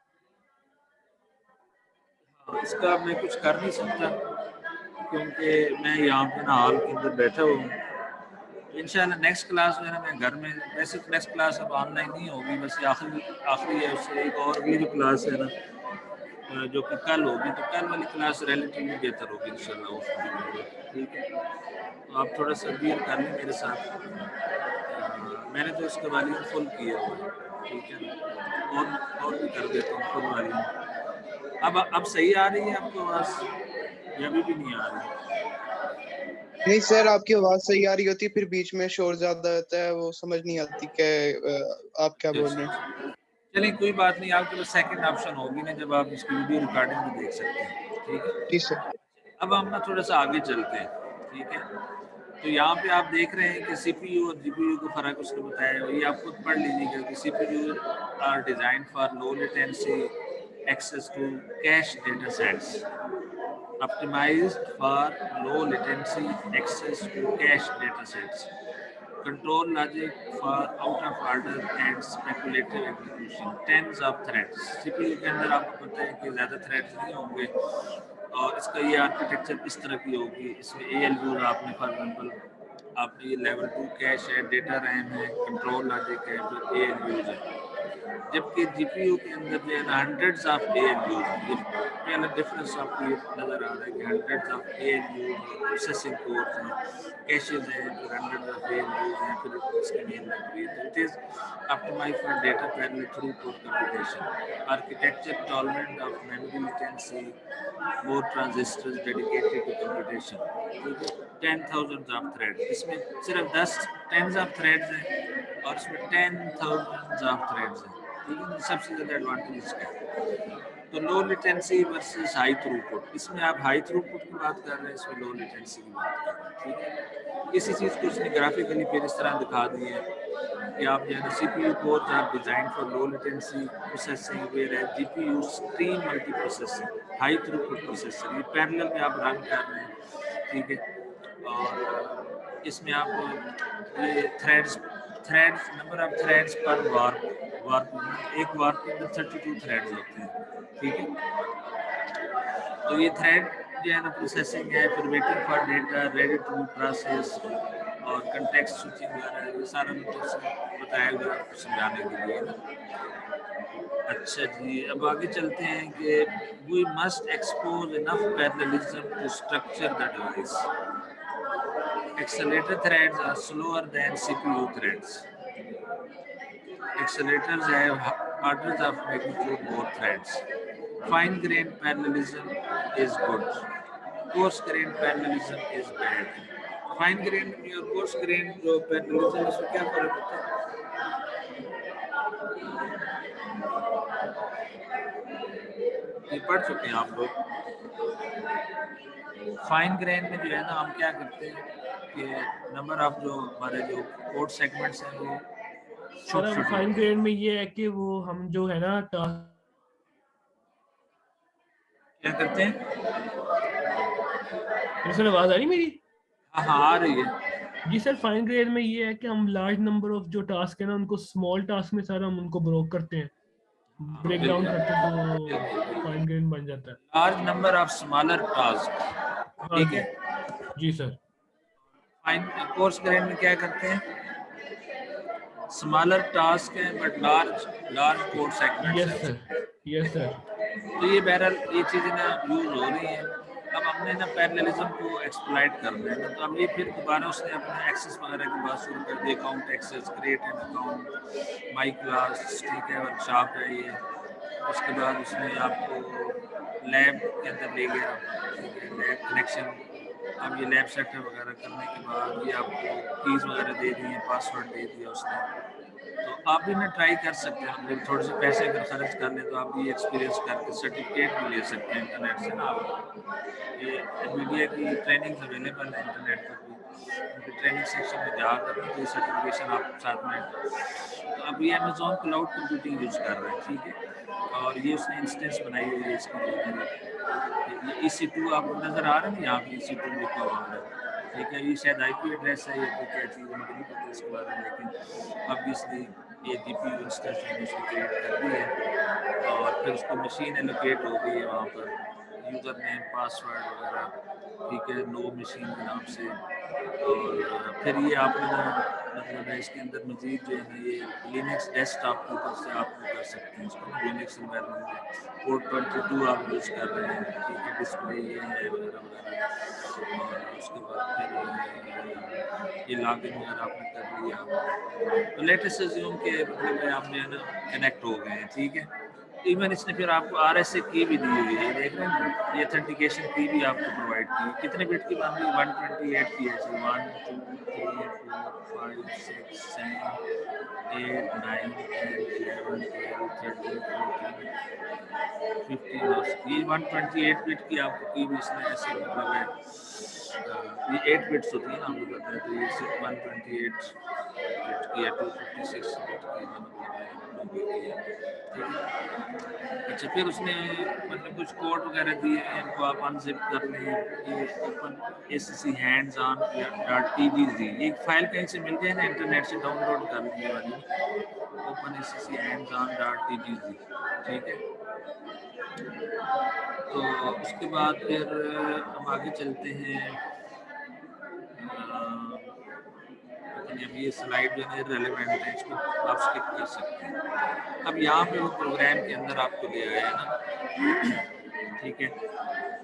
اس کا میں کچھ کر نہیں سکتا کیونکہ میں یہاں پہ نا ہال کے اندر بیٹھا ہوا ہوں. انشاءاللہ نیکسٹ کلاس جو ہے نا میں گھر میں, ویسے تو نیکسٹ کلاس اب آن لائن نہیں ہوگی, بس آخری ہے. اس سے ایک اور بھی جو کلاس ہے نا جو کہ کل ہوگی, تو کل والی کلاس ریلیٹیولی بہتر ہوگی انشاءاللہ. ٹھیک ہے, تو آپ تھوڑا سا بیئر کر لیں میرے ساتھ. میں نے تو اس کا والیوم فل کیا ہوا ہے. ٹھیک ہے, اور بھی کر دیتا ہوں فل والیوم. اب صحیح آ رہی ہے آپ کو آواز یا ابھی بھی نہیں آ رہی؟ نہیں سر آپ کی آواز صحیح آ رہی ہوتی ہے پھر بیچ میں شور زیادہ ہوتا ہے وہ سمجھ نہیں آتی کہ آپ کیا بول رہے ہیں. چلیے کوئی بات نہیں, آپ کے پاس سیکنڈ آپشن ہوگی نا جب آپ اس کی ویڈیو ریکارڈنگ بھی دیکھ سکتے ہیں, ٹھیک ہے. جی سر. اب ہم نا تھوڑا سا آگے چلتے ہیں, ٹھیک ہے. تو یہاں پہ آپ دیکھ رہے ہیں کہ سی پی یو اور جی پی یو کا فرق اس نے بتایا, یہ آپ خود پڑھ لیجیے گا کہ C P U are designed for low latency access to cache data sets, optimized for low latency access to cache datasets, control logic for out of order and speculative execution, tens of threads. CPU کے اندر آپ کو پتہ ہے کہ زیادہ threads نہیں ہوں گے, اور اس کا یہ آرکیٹیکچر اس طرح کی ہوگی. اس میں اے ایل یوز آپ نے فار ایگزامپل آپ نے یہ لیول 2 کیش ہے, ڈیٹا ریم ہے, کنٹرول لاجک ہے, پھر اے ایل یوز ہے. جبکہ جی پی یو کے اندر جو ہے نا hundreds of A L use ہیں. یہ پہلا ڈفرینس آپ کو یہ نظر آ رہا ہے کہ hundreds of A L use processing course ہیں, کیشز ہیں, پھر hundred of A L use ہیں, پھر اس کی مین میموری. تو it is optimized for data parallel throughput computation, architecture tolerant of memory latency, more transistors dedicated to computation. 10,000 of threads, اس میں صرف 10 tens of threads ہیں اور اس میں 10,000 of threads ہیں, ٹھیک ہے. سب سے زیادہ ایڈوانٹیج اس کا ہے. تو لو لیٹنسی ورسز ہائی تھرو پٹ, اس میں آپ ہائی تھرو پٹ کی بات کر رہے ہیں, اس میں لو لیٹنسی کی بات کر رہے ہیں, ٹھیک ہے. اسی چیز کو اس نے گرافیکلی پھر اس طرح دکھا دی ہے کہ آپ جو ہے نا C P U cores are design for low latency processing whereas G P U stream multiprocessing high throughput processor. یہ پیرلل میں آپ رن کر رہے ہیں, ٹھیک ہے. اور اس میں آپ یہ threads number of threads per warp ایک وارپ کے اندر 32 تھریڈز ہوتے ہیں, ٹھیک ہے. تو یہ تھریڈ جو ہے نا پروسیسنگ ہے, پھر waiting for data ready to be process اور کنٹیکسٹ سوئچنگ وغیرہ, یہ سارا مجھے بتایا گیا آپ کو سمجھانے کے لیے. اچھا جی, اب آگے چلتے ہیں کہ we must expose enough parallelism to structure the device. Accelerator threads are slower than CPU threads. Accelerators have orders of magnitude more threads. Fine-grained parallelism is good. Coarse-grained parallelism is bad. Fine-grained اور coarse-grained جو parallelism اس میں کیا فرق ہوتا ہے؟ یہ پڑھ چکے ہیں آپ لوگ. فائن گرین میں جو ہے نا ہم کیا کرتے ہیں کہ نمبر آف جو ہمارے جو کوڈ سیگمنٹس ہیں وہ سر فائن گرین میں یہ ہے کہ وہ ہم جو ہے نا کیا کرتے ہیں. سر آواز آ رہی میری؟ ہاں آ رہی ہے. جی سر, فائن گرین میں یہ ہے کہ ہم لارج نمبر آف جو ٹاسک ہے نا ان کو اسمال ٹاسک میں سر ہم ان کو بروک کرتے ہیں, بریک ڈاؤن کرتے ہیں, تو فائن گرین بن جاتا ہے. Large number of smaller task, ٹھیک ہے. جی سر. فائن کورس گرین میں کیا کرتے ہیں, اسمالر ٹاسک ہیں بٹ لارج کوڈ سیگمنٹس ہیں. یس سر, یس سر. تو یہ بہرحال یہ چیزیں نا یوز ہو رہی ہیں. اب ہم نے نا پیرللزم کو ایکسپلائٹ کرنا ہے, تو اب یہ پھر دوبارہ اس نے اپنا ایکسیس وغیرہ کی بات شروع کر دی. Account access, create an account, my class, ٹھیک ہے, ورک شاپ ہے یہ. اس کے بعد اس نے آپ کو لیب کے اندر لے گیا, لیب کنیکشن. اب یہ لیب سیٹ اپ وغیرہ کرنے کے بعد یہ آپ کو کیز وغیرہ دے دی ہیں, پاسورڈ دے دیا اس نے. تو آپ بھی نا ٹرائی کر سکتے ہیں, پھر تھوڑے سے پیسے اگر خرچ کر لیں تو آپ بھی ایکسپیرینس کر کے سرٹیفکیٹ بھی لے سکتے ہیں انٹرنیٹ سے نا. آپ یہ میڈیا کی ٹریننگ اویلیبل ہے انٹرنیٹ پر بھی, ان کے ٹریننگ سیکشن میں جا کر کوئی سرٹیفکیشن آپ ساتھ میں. اب یہ امیزون کلاؤڈ کمپیوٹنگ یوز کر رہے ہیں, ٹھیک ہے. اور یہ اس نے انسٹنس بنائی ہوئی ہے اس کی. یہ EC2 آپ کو نظر آ رہا ہے نا, یہاں پہ EC2 لکھا ہوا ہے, ٹھیک ہے. یہ شاید آئی پی ایڈریس ہے یا کیا چیز ہے, مجھے نہیں پتا اس کے بارے میں, لیکن اب اس نے یہ جی پی یو انسٹنس میں اس کی کریٹ کر دی ہے, اور پھر اس کو مشین الوکیٹ ہو گئی ہے وہاں پر, یوزر نیم, پاسورڈ وغیرہ, ٹھیک ہے, نو مشین کے نام سے. اور پھر یہ آپ نے مطلب ہے اس کے اندر مزید جو ہے نا یہ لینکس ڈیسک ٹاپ کے اوپر سے آپ کر سکتے ہیں اس کو, لینکس انوائرمنٹ میں. پورٹ 22 آپ یوز کر رہے ہیں, ٹھیک ہے, ڈسپلے یہ ہے وغیرہ وغیرہ. اور اس کے بعد پھر یہ لاگ ان وغیرہ آپ نے کر لیا. تو لیٹسٹ ریزیوم کے مطلب آپ نے نا کنیکٹ ہو گئے ہیں, ٹھیک ہے. ایون اس نے پھر آپ کو RSA کی بھی دی ہوئی ہے، دیکھ رہے ہیں نا؟ یہ اتھینٹیکیشن کی بھی آپ کو پرووائڈ کی ہے. کتنے بٹ کی بن گئی؟ 128 کی ہے. 1 2 3 4 5 6 7 8 9 10 11 12 13 14 15 اور یہ 128 بٹ کی آپ کو کی بھی اس نے ایسے مطلب ہے یہ 8 بٹس ہوتی ہیں نا، ہم لوگ کہتے ہیں تو یہ صرف 128 بٹ کی ہے، 256 بٹ کی مطلب ہے ہم لوگ یہ کی ہے. ٹھیک ہے. اچھا پھر اس نے مطلب کچھ کوڈ وغیرہ دیے ہیں، ان کو آپ انزپ کر لیں. یہ open ACC hands on dot TGZ، یہ ایک فائل کہیں سے مل جائے نا، انٹرنیٹ سے ڈاؤن لوڈ کر لیں یہ والی open ACC hands on dot TGZ. ٹھیک ہے. تو اس کے بعد پھر ہم آگے چلتے ہیں. اب یہ سلائڈ جو ہے ریلیونٹ ہے، اس کو آپ اسکپ کر سکتے ہیں. اب یہاں پہ وہ پروگرام کے اندر آپ کو لے آیا ہے نا. ٹھیک ہے.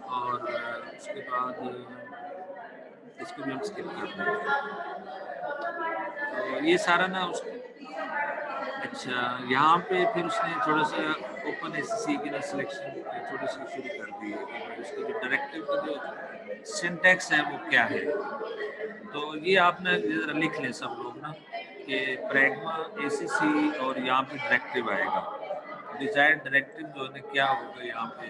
اور اس کے بعد اس کو بھی ہم اسکپ کر دیں گے. تو یہ سارا نا اس اچھا یہاں پہ پھر اس نے تھوڑا سا اوپن ACC کی نا سلیکشن تھوڑی سی شروع کر دی ہے کہ اس کا جو ڈائریکٹیو کا جو سنٹیکس ہے وہ کیا ہے. تو یہ آپ نے ذرا لکھ لیں سب لوگ نا کہ پریگما ACC اور یہاں پہ ڈائریکٹیو آئے گا. ڈیزائر ڈائریکٹیو جو ہے کیا ہوگا یہاں پہ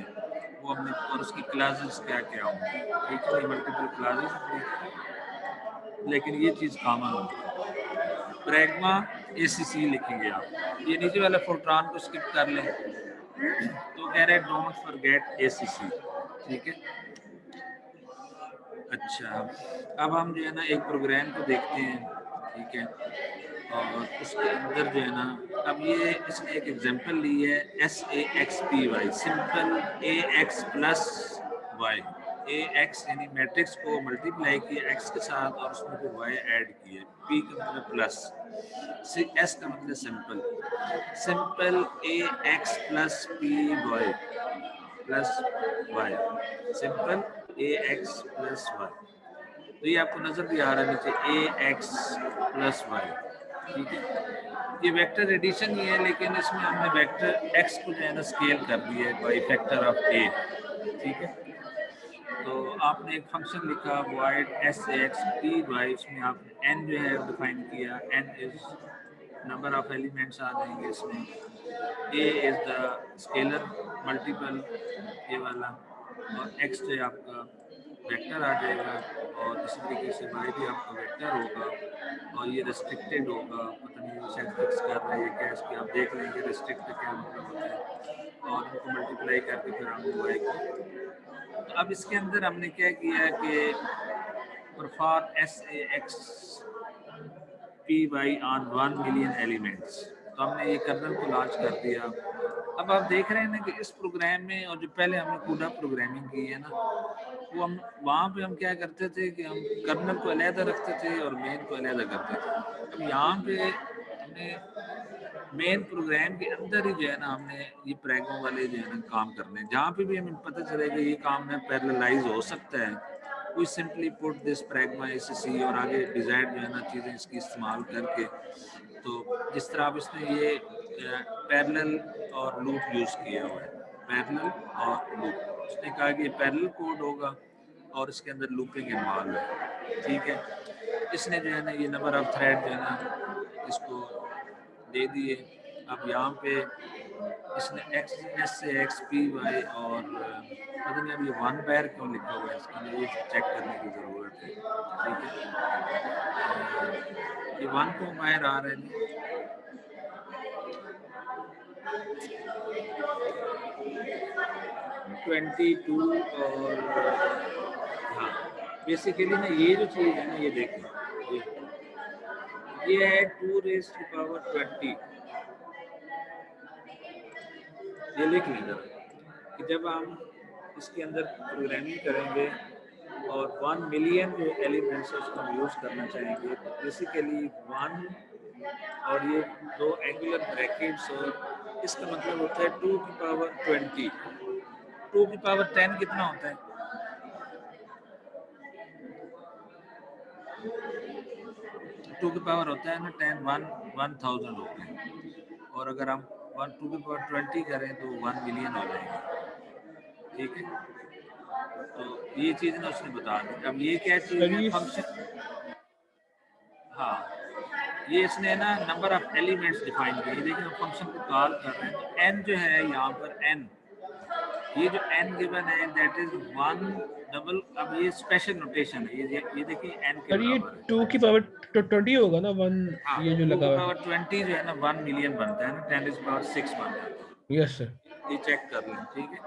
وہ ہم نے، اور اس کی کلاسز کیا کیا ہوں گی. ٹھیک ہے. ملٹیپل کلاسز ہوں گی لیکن یہ چیز کامن ہوگی. پریگما ACC لکھیں گے آپ. یہ نیچے والا فورٹران کو اسکپ کر لیں. تو کہہ رہے ڈونٹ فرگیٹ ACC. ٹھیک ہے. اچھا اب ہم جو ہے نا ایک پروگرام کو دیکھتے ہیں. ٹھیک ہے. اور اس کے اندر جو ہے نا اب یہ اس نے ایک ایگزامپل لی ہے SAXPY simple AX plus Y. AX یعنی میٹرکس کو ملٹیپلائی کیا X کے ساتھ اور اس میں پھر Y ایڈ کیا. P کا مطلب پلس، S کا مطلب simple. Simple AX plus PY plus Y. Simple AX plus Y. تو یہ آپ کو نظر بھی آ رہا ہے نیچے AX پلس وائی. ٹھیک ہے. یہ ویکٹر ایڈیشن ہی ہے لیکن اس میں ہم نے ویکٹر X کو جو ہے نا اسکیل کر دیا ہے بائی فیکٹر آف A. ٹھیک ہے. تو آپ نے ایک فنکشن لکھا void SAXPY، اس میں آپ n جو ہے ڈیفائن کیا. n is number of elements آ جائیں گے اس میں. A is the scalar multiple A والا، اور X جو ہے آپ کا ویکٹر آ جائے گا، اور اسی طریقے سے Y بھی آپ کا ویکٹر ہوگا، اور یہ ریسٹرکٹیڈ ہوگا. پتہ نہیں شاید فکس کر رہے ہیں کیا، اس کی آپ دیکھ لیں گے ریسٹرکٹ کا کیا مطلب ہوتا ہے. اور ان کو ملٹیپلائی کر کے پھر ہم نے Y کو. تو اب اس کے اندر ہم نے کیا کیا کہ پرفار SAXPY آن 1 ملین ایلیمنٹس. تو ہم نے یہ کرنل کو لانچ کر دیا. اب آپ دیکھ رہے ہیں نا کہ اس پروگرام میں، اور جو پہلے ہم نے کوڈا پروگرامنگ کی ہے نا، وہ ہم وہاں پہ ہم کیا کرتے تھے کہ ہم کرنل کو علیحدہ رکھتے تھے اور مین کو علیحدہ کرتے تھے. اب یہاں پہ ہم نے مین پروگرام کے اندر ہی جو ہے نا ہم نے یہ پریگما والے جو ہے نا کام کرنے، جہاں پہ بھی ہمیں پتہ چلے گا یہ کام میں پیرللائز ہو سکتا ہے، we simply put this pragma ACC اور آگے ڈیزائن جو ہے نا چیزیں اس کی استعمال کر کے. تو جس طرح اب اس نے یہ پیرلل اور لوپ یوز کیا ہوا ہے. پیرلل اور لوپ، اس نے کہا کہ یہ پیرلل کوڈ ہوگا اور اس کے اندر لوپنگ انوالو ہے. ٹھیک ہے. اس نے جو ہے نا یہ نمبر آف تھریڈ جو ہے نا اس کو دے دیے. اب یہاں پہ اس نے SAXPY اور پتہ نہیں اب یہ 1 پیر کیوں لکھا ہوا ہے، اس کے لیے یہ چیک کرنے کی ضرورت ہے. ٹھیک ہے. یہ 1 کیوں باہر آ رہا ہے جی؟ 22 اور ہاں بیسیکلی نا یہ جو چیز ہے نا یہ دیکھیں، یہ ہے 2 raised to power 20. یہ لکھ لیں ذرا کہ جب ہم اس کے اندر پروگرامنگ کریں گے اور 1 ملین جو ایلیمنٹس اس کو ہم یوز کرنا چاہیں گے، تو بیسیکلی 1 اور یہ 2 اینگولر بریکٹس، اور اس کا مطلب ہوتا ہے 2 کی پاور 20. 2 کی پاور 10 کتنا ہوتا ہے؟ 2 کی پاور ہوتا ہے نا 10، 1000 ہوتے ہیں. اور اگر ہم 1 टू द पावर 20 करें तो 1 मिलियन हो जाएगा, ठीक है। तो ये चीज़ ना उसने बता दी। अब ये क्या चीज़ सर है, ये फंक्शन, हाँ ये इसने ना नंबर ऑफ एलिमेंट्स डिफाइन किए। देखिए हम फंक्शन को कॉल कर रहे हैं तो n जो है यहाँ पर n, ये जो n गिवन है दैट इज 1 डबल। अब ये स्पेशल नोटेशन है, ये देखिए n के सर ये बराबर है। 2 की पावर 20 होगा ना, 1 हाँ, ये जो 2 लगा की हुआ है। पावर 20 जो है ना 1 मिलियन बनता है ना, 10 की पावर 6 बन जाता है। Yes sir. ये चेक कर लें, ठीक है।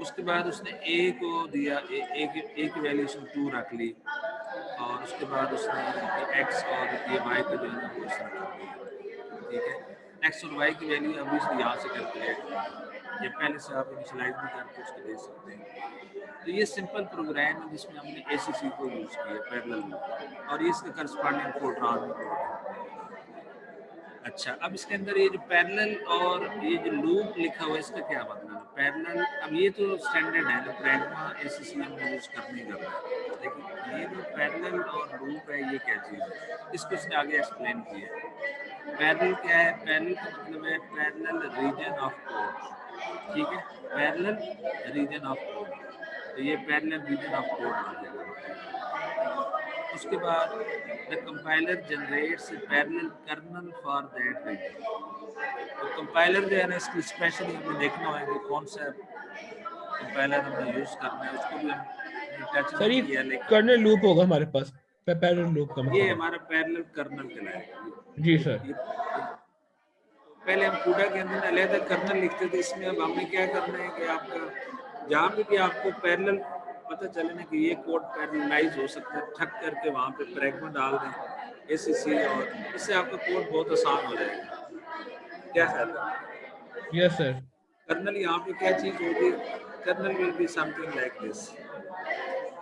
उसके बाद उसने a को दिया, a की वैल्यूशन 2 रख ली, और उसके बाद उसने x और ये y का जो है ना वो इसने कर दिया, ठीक है। x और y की वैल्यू अभी से यहाँ से कैलकुलेट कर, ये पहले से आप इनिशियलाइज भी करके उसको दे सकते हैं। तो ये सिंपल प्रोग्राम है जिसमें हमने ACC को यूज़ किया पैरेलल में, और ये इसका करस्पॉन्डिंग फोरट्रान में कोड है। अच्छा, अब इसके अंदर ये जो पैरेलल और ये जो लूप लिखा हुआ है इसका क्या मतलब है? पैरेलल, अब ये तो स्टैंडर्ड है ना, प्रैग्मा ACC हमने यूज़ करने कर रहा है, लेकिन ये जो पैरेलल और लूप है ये क्या चीज़ है, इसको इसने आगे एक्सप्लेन किया है। पैरेलल क्या है? पैरेलल का मतलब है पैरेलल रीजन ऑफ कोड, ठीक है, पैरेलल रीजन ऑफ कोड। तो ये पैरेलल रीजन ऑफ कोड बन जाएगा। उसके बाद the compiler generates a parallel kernel for that reason. तो कंपाइलर जो है ना इसकी स्पेशली हमें देखना होगा कि कौन सा कंपाइलर हमें यूज़ करना है, उसको भी हमने टच सर नहीं ये किया, लेकिन कर्नल लूप होगा हमारे पास, पैरेलल लूप का ये मतलब है। हमारा पैरेलल कर्नल कहलाएगा। जी सर। पहले हम कूडा के अंदर अलग कर्नल लिखते थे, इसमें अब हमें क्या करना है कि आपका जहाँ पे भी आपको पैरेलल पता चले ना कि ये कोड पैरेललाइज हो सकता है, ठक करके वहाँ पे प्रैग्मा डाल दें ACC, और इससे आपका कोड बहुत आसान हो जाएगा। क्या ख्याल है? Yes sir. कर्नल यहाँ पे क्या चीज़ होगी? Kernel will be something like this,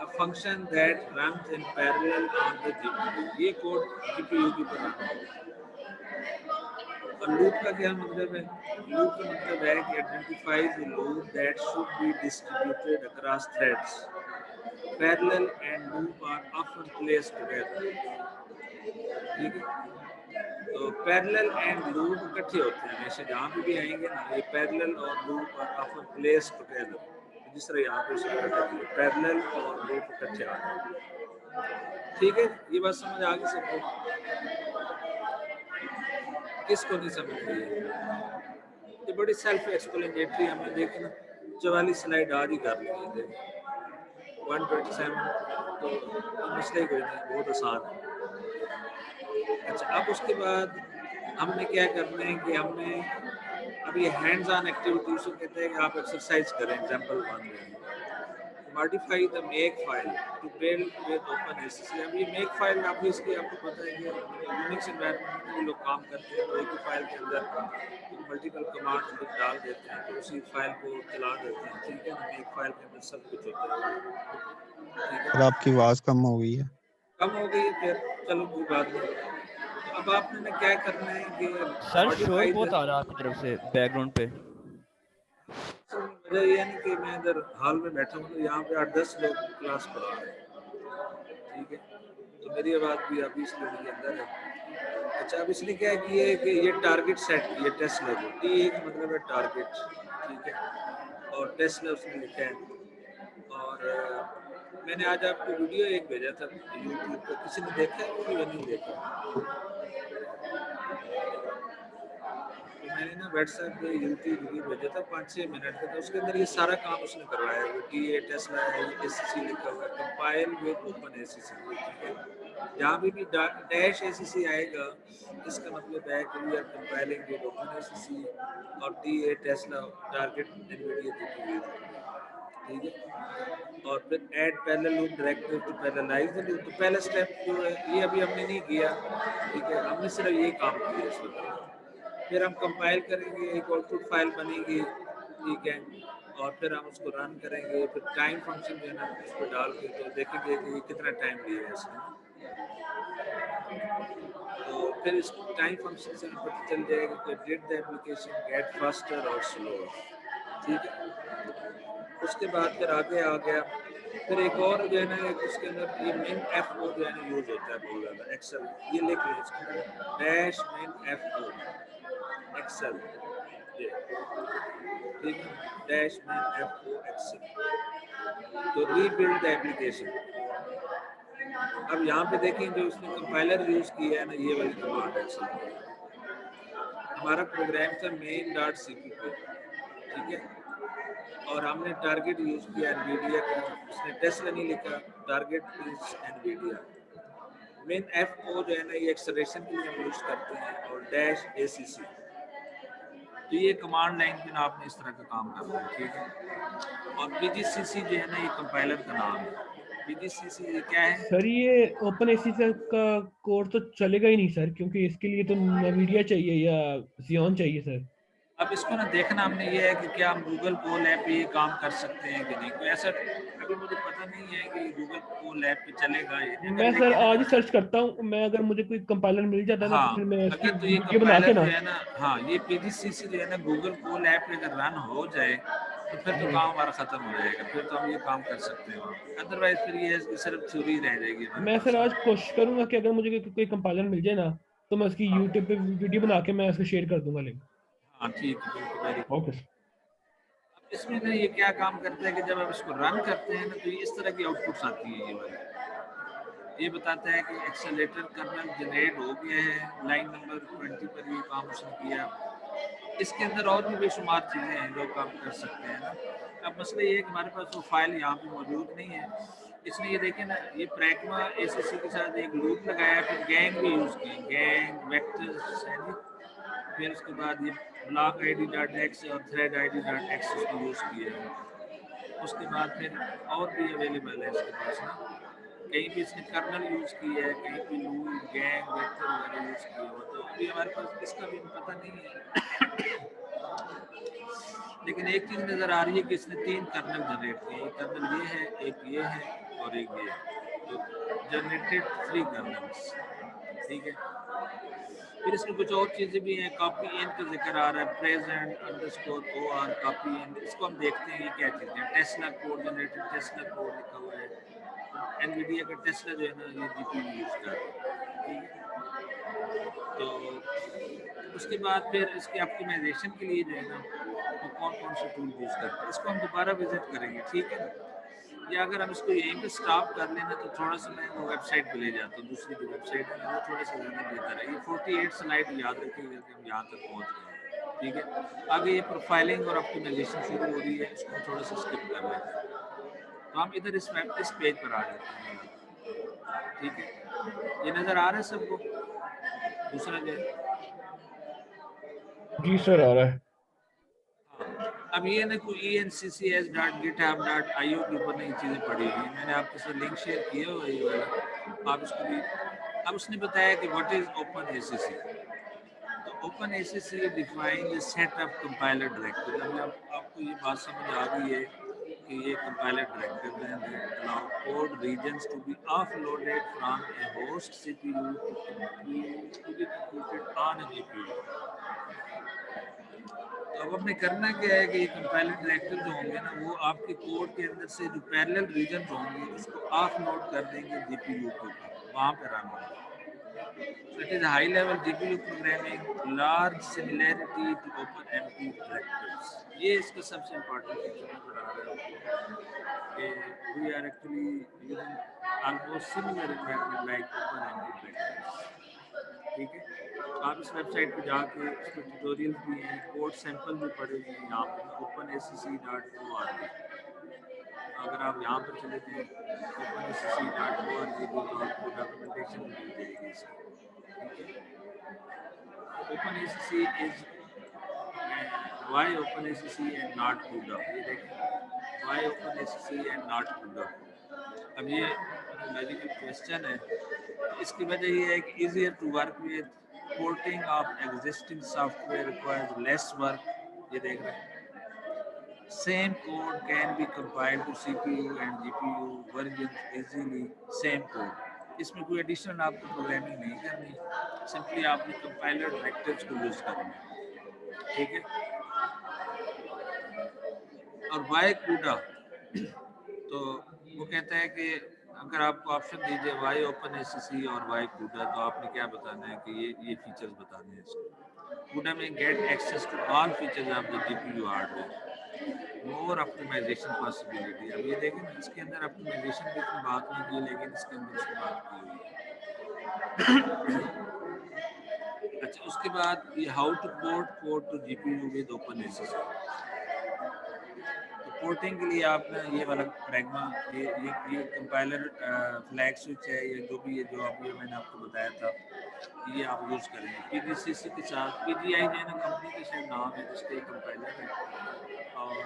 a function that runs in parallel on the GPU। ये कोड GPU की तरह होगा। और लूप का क्या मतलब है? लूप का मतलब है कि identifies a loop that should be distributed across threads। Parallel and loop are often placed together, ठीक है। तो पैरेलल एंड लूप इकट्ठे होते हैं हमेशा, जहाँ पे भी आएंगे ना ये पैरेलल और loop are often placed together. जिस तरह यहाँ पे पैरेलल और लूप इकट्ठे आ गए, ठीक है। ये बात समझ आ गई सबको? किसको नहीं समझ रही है? ये बड़ी सेल्फ एक्सप्लेनेटरी, हमने देखी ना 44 स्लाइड आज ही कर ली है, 127, तो मसले कोई नहीं, बहुत आसान है। अच्छा, अब उसके बाद हमने क्या करना है कि हमने अब ये हैंड्स ऑन एक्टिविटी उसको कहते हैं कि आप एक्सरसाइज करें। एग्जांपल 1 में modify the make file to build with open ACC। अब ये मेक फाइल आप इसकी आपको पता है कि यूनिक्स एनवायरनमेंट में लोग काम करते हैं, तो एक ही फाइल के अंदर मल्टीपल कमांड्स डाल देते हैं, तो उसी फाइल को चला देते हैं, ठीक है ना। मेक फाइल के अंदर सब कुछ होता है, ठीक है। सर आपकी आवाज़ कम हो गई है। कम हो गई है, फिर चलो कोई बात नहीं। तो अब आपने क्या करना है कि सर शोर बहुत आ रहा है आपकी तरफ से बैकग्राउंड पे। वजह ये है ना कि मैं इधर हॉल में बैठा हूँ, तो यहाँ पे 8-10 लोग क्लास पढ़ा रहे हैं, ठीक है। तो मेरी आवाज़ भी अभी इस लोगों के अंदर है। अच्छा, अब इसने क्या किया है कि ये टारगेट सेट किया टेस्ट लेवल, टी का मतलब है टारगेट, ठीक है, और टेस्ट लेवल उसने लिखा है। और मैंने आज आपको वीडियो एक भेजा था यूट्यूब पर, किसी ने देखा है वो या नहीं देखा? तो मैंने ना व्हाट्सएप पे यूट्यूब वीडियो भेजा था 5-6 मिनट का, तो उसके अंदर ये सारा काम उसने करवाया है। TA टेस्ला है, ACC लिखा हुआ है, कंपाइल विद ओपन ACC, ठीक है। जहाँ भी डैश ACC आएगा इसका मतलब है कि we are compiling with open ACC, और TA Tesla target NVIDIA GPU, ठीक है। और फिर add parallel loop directive to parallelize the loop. तो पहला स्टेप जो है ये अभी हमने नहीं किया, ठीक है, हमने सिर्फ ये काम किया इस वक्त। फिर हम कंपाइल करेंगे, एक आउटपुट फाइल बनेगी, ठीक है, और फिर हम उसको रन करेंगे। फिर टाइम फंक्शन जो है ना उस पर डाल के तो देखेंगे कि कितना टाइम लिया है इसने। तो फिर इस टाइम फंक्शन से हमें पता चल जाएगा कि did the application get faster और स्लोअर, ठीक है। उसके बाद फिर आगे आ गया, फिर एक और जो है ना उसके अंदर ये min FO जो है ना यूज होता है बहुत ज़्यादा। एक्सेल, ये लिख लो इसको, डैश min FO एक्सेल, ठीक है, डैश मेन FO एक्सेल, तो रीबिल्ड द एप्लीकेशन। अब यहाँ पे देखें जो इसने कंपाइलर यूज किया है ना, ये वाली कमांड है। हमारा प्रोग्राम था main.cpp, ठीक है, और हमने टारगेट यूज किया एनवीडिया का, उसने टेस्ला नहीं लिखा, target is Nvidia. Main FO जो है ना, ये एक्सेलरेशन के लिए हम यूज करते हैं, और डैश ACC, तो ये कमांड लाइन पे ना आपने इस तरह का काम करना है, ठीक है। और PGCC जो है ना, ये कंपाइलर का नाम है। PGCC ये क्या है? सर ये ओपन एसी का कोड तो चलेगा ही नहीं सर, क्योंकि इसके लिए तो NVIDIA चाहिए या Xeon चाहिए सर। अब इसको ना देखना हमने ये है कि क्या हम गूगल कोल ऐप पे ये काम कर सकते हैं कि नहीं, कोई ऐसा अभी मुझे पता नहीं है कि गूगल कोल ऐप पे चलेगा ये नहीं। मैं सर आज ही सर्च करता हूँ, मैं अगर मुझे कोई कंपाइलर मिल जाता है ना, हाँ, तो फिर मैं इसकी अगर तो ये वीडियो बना के कंपाइलर ना, जो है ना, हाँ, ये PGCC जो है ना, गूगल कोल ऐप पे अगर रन हो जाए तो फिर तो काम हमारा खत्म हो जाएगा, फिर तो हम ये काम कर सकते हैं वहाँ पे। अदरवाइज फिर ये सिर्फ थ्योरी रह जाएगी हमारे मैं पास। सर आज कोशिश करूंगा कि अगर मुझे कोई कंपाइलर मिल जाए ना, तो मैं उसकी यूट्यूब पे वीडियो बना के मैं उसको शेयर कर दूंगा लिंक। हाँ ठीक है, बिल्कुल, वेरी गुड। Okay sir. इसमें ना ये क्या काम करता है कि जब आप इसको रन करते हैं ना, तो ये इस तरह की आउटपुट्स आती है। ये वाली ये बताता है कि एक्सेलेरेटर कर्नल जनरेट हो गया है, लाइन नंबर 20 पर ये काम उसने किया। इसके अंदर और भी बेशुमार चीज़ें हैं जो काम कर सकते हैं ना। अब मसला ये है कि हमारे पास वो फाइल यहाँ पे मौजूद नहीं है, इसलिए ये देखें ना, ये प्रैग्मा ACC के साथ एक लूप लगाया, फिर गैंग भी यूज़ किए, गैंग वेक्टर्स है जी, फिर उसके बाद ये ब्लॉक ID.x और थ्रेड ID.x उसको यूज़ किया है। उसके बाद फिर और भी अवेलेबल है इसके पास ना, कहीं भी इसने कर्नल यूज़ किया है, कहीं पे लूप गैंग वेक्टर वगैरह यूज़ किया हुआ, तो अभी हमारे पास इसका भी पता नहीं है। लेकिन एक चीज़ नज़र आ रही है कि इसने 3 कर्नल जनरेट किए, एक कर्नल ये है, एक ये है और एक ये है, तो जनरेटेड 3 कर्नल्स, ठीक है। फिर इसमें कुछ और चीज़ें भी हैं, कॉपी इन का जिक्र आ रहा है, present underscore OR copy in, इसको हम देखते हैं ये क्या चीज़ है। Tesla code generated, Tesla code लिखा हुआ है, एनवीडिया का टेस्ला जो है ना, ये GPU यूज़ कर रहा है, ठीक है। तो उसके बाद फिर इसके ऑप्टिमाइजेशन के लिए जो है ना, वो कौन कौन से टूल यूज़ करते हैं, इसको हम दोबारा विजिट करेंगे, ठीक है ना। या अगर हम इसको यहीं पे स्टॉप कर लेना तो थोड़ा सा मैं वो वेबसाइट पे ले जाता हूँ, दूसरी जो वेबसाइट है वो थोड़ा सा ज़्यादा बेहतर है। ये 48 स्लाइड याद रखिएगा कि हम यहाँ तक पहुँच गए, ठीक है। आगे ये प्रोफाइलिंग और ऑप्टिमाइजेशन शुरू हो रही है, इसको हम थोड़ा सा स्किप कर लेते हैं, तो हम इधर इस पेज पर आ जाते हैं, ठीक है। ये नज़र आ रहा है सबको? दूसरा जो है, जी सर आ रहा है। अब ये ना कोई ENCCS.github.io के ऊपर नई चीज़ें पड़ी हुई हैं, मैंने आपके साथ लिंक शेयर किया हुआ है ये वाला, आप इसको भी। अब उसने बताया कि व्हाट इज ओपन ACC, तो open ACC define the set of compiler directive. अब आपको ये बात समझ आ गई है कि ये कंपाइलर डायरेक्टिव हैं that allow code regions to be offloaded from a host CPU to be computed on a GPU। तो अब हमने करना क्या है कि ये कंपाइलर डायरेक्टिव जो होंगे ना, वो आपके कोड के अंदर से जो पैरेलल रीजन होंगे उसको ऑफ लोड कर देंगे GPU के ऊपर, वहाँ पे रन होगा। So it is high level GPU programming, large similarity to OpenMP directives। ये इसका सबसे इम्पोर्टेंट फीचर नजर आ रहा है कि we are actually using almost similar environment like OpenMP directives, ठीक है। आप इस वेबसाइट पे जाके इसके ट्यूटोरियल भी हैं, कोड सैंपल भी पड़े हुए हैं यहाँ पे openacc.org। अगर आप यहाँ पर चले जाएं openacc.org भी तो आपको डॉक्यूमेंटेशन मिल जाएगी इसकी, ठीक है। OpenACC is why OpenACC and not CUDA, ये देखें why OpenACC and not CUDA। अब ये लॉजिकल क्वेश्चन है, इसकी वजह ये है कि easier to work with, porting of existing software requires less work, ये देख रहे हैं। Same code can be compiled to CPU and GPU versions easily, same code। इसमें कोई एडिशनल आपको प्रोग्रामिंग नहीं करनी, सिंपली आपने कंपाइलर डायरेक्टिव्स को यूज करना है, ठीक है। और वाई CUDA, तो वो कहता है कि अगर आपको ऑप्शन दीजिए वाई OpenACC और वाई CUDA, तो आपने क्या बताना है कि ये फीचर्स बताने हैं इसको। CUDA में get access to all features of the GPU hardware. More optimization possibility. अब ये देखें इसके अंदर optimization की इतनी बात नहीं की, लेकिन इसके अंदर इसकी बात की हुई है. अच्छा, उसके बाद ये how to port code to GPU with OpenACC. Porting के लिए आपने ये वाला प्रैग्मा, ये कंपाइलर फ्लैग स्विच है, ये जो भी है, जो अभी मैंने आपको बताया था, ये आप यूज़ करेंगे PGCC के साथ. PGI जो है ना कंपनी का शायद नाम है जिसका ये कंपाइलर है, और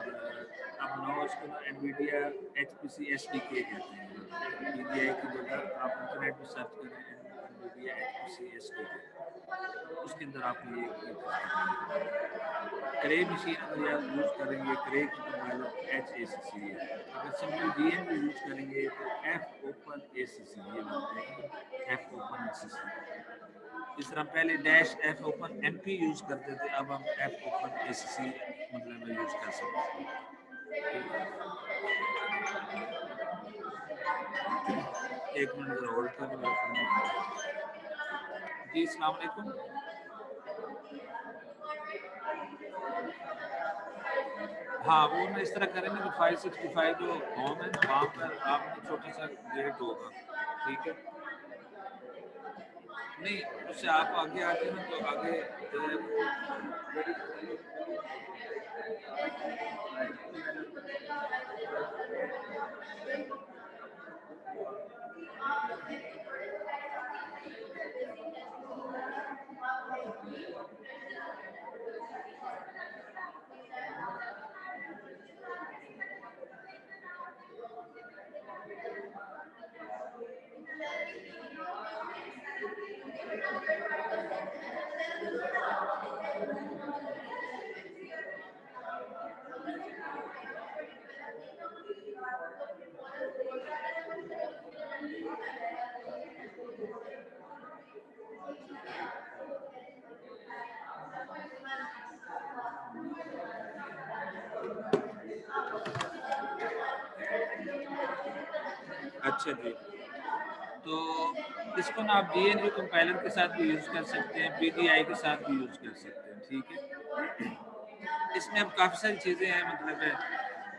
अब नो उसको NVIDIA HPC SDK कहते हैं. PGI की जगह आप इंटरनेट में सर्च करें NVIDIA HPC SDK, उसके अंदर आपने ये क्रे मशीन अगर आप यूज़ करेंगे, क्रे की कंपाइलर HACC है. अगर सिंपल VM भी यूज़ करेंगे तो FOpenACC ये बनते हैं, FOpenACC. इस तरह पहले -FOpenMP यूज़ करते थे, अब हम FOpenACC मतलब यूज़ कर सकते हैं. एक मिनट जरा होल्ड करें. जी अस्सलाम वालेकुम. हाँ, वो मैं इस तरह करेंगे कि 565 जो होम है वहाँ पर आपको छोटा सा गेट होगा, ठीक है. नहीं, उससे आप आगे आके ना तो आगे अच्छा जी. तो इसको ना आप GNU कंपाइलर के साथ भी यूज़ कर सकते हैं, PGI के साथ भी यूज़ कर सकते हैं, ठीक है. इसमें अब काफ़ी सारी चीज़ें हैं, मतलब है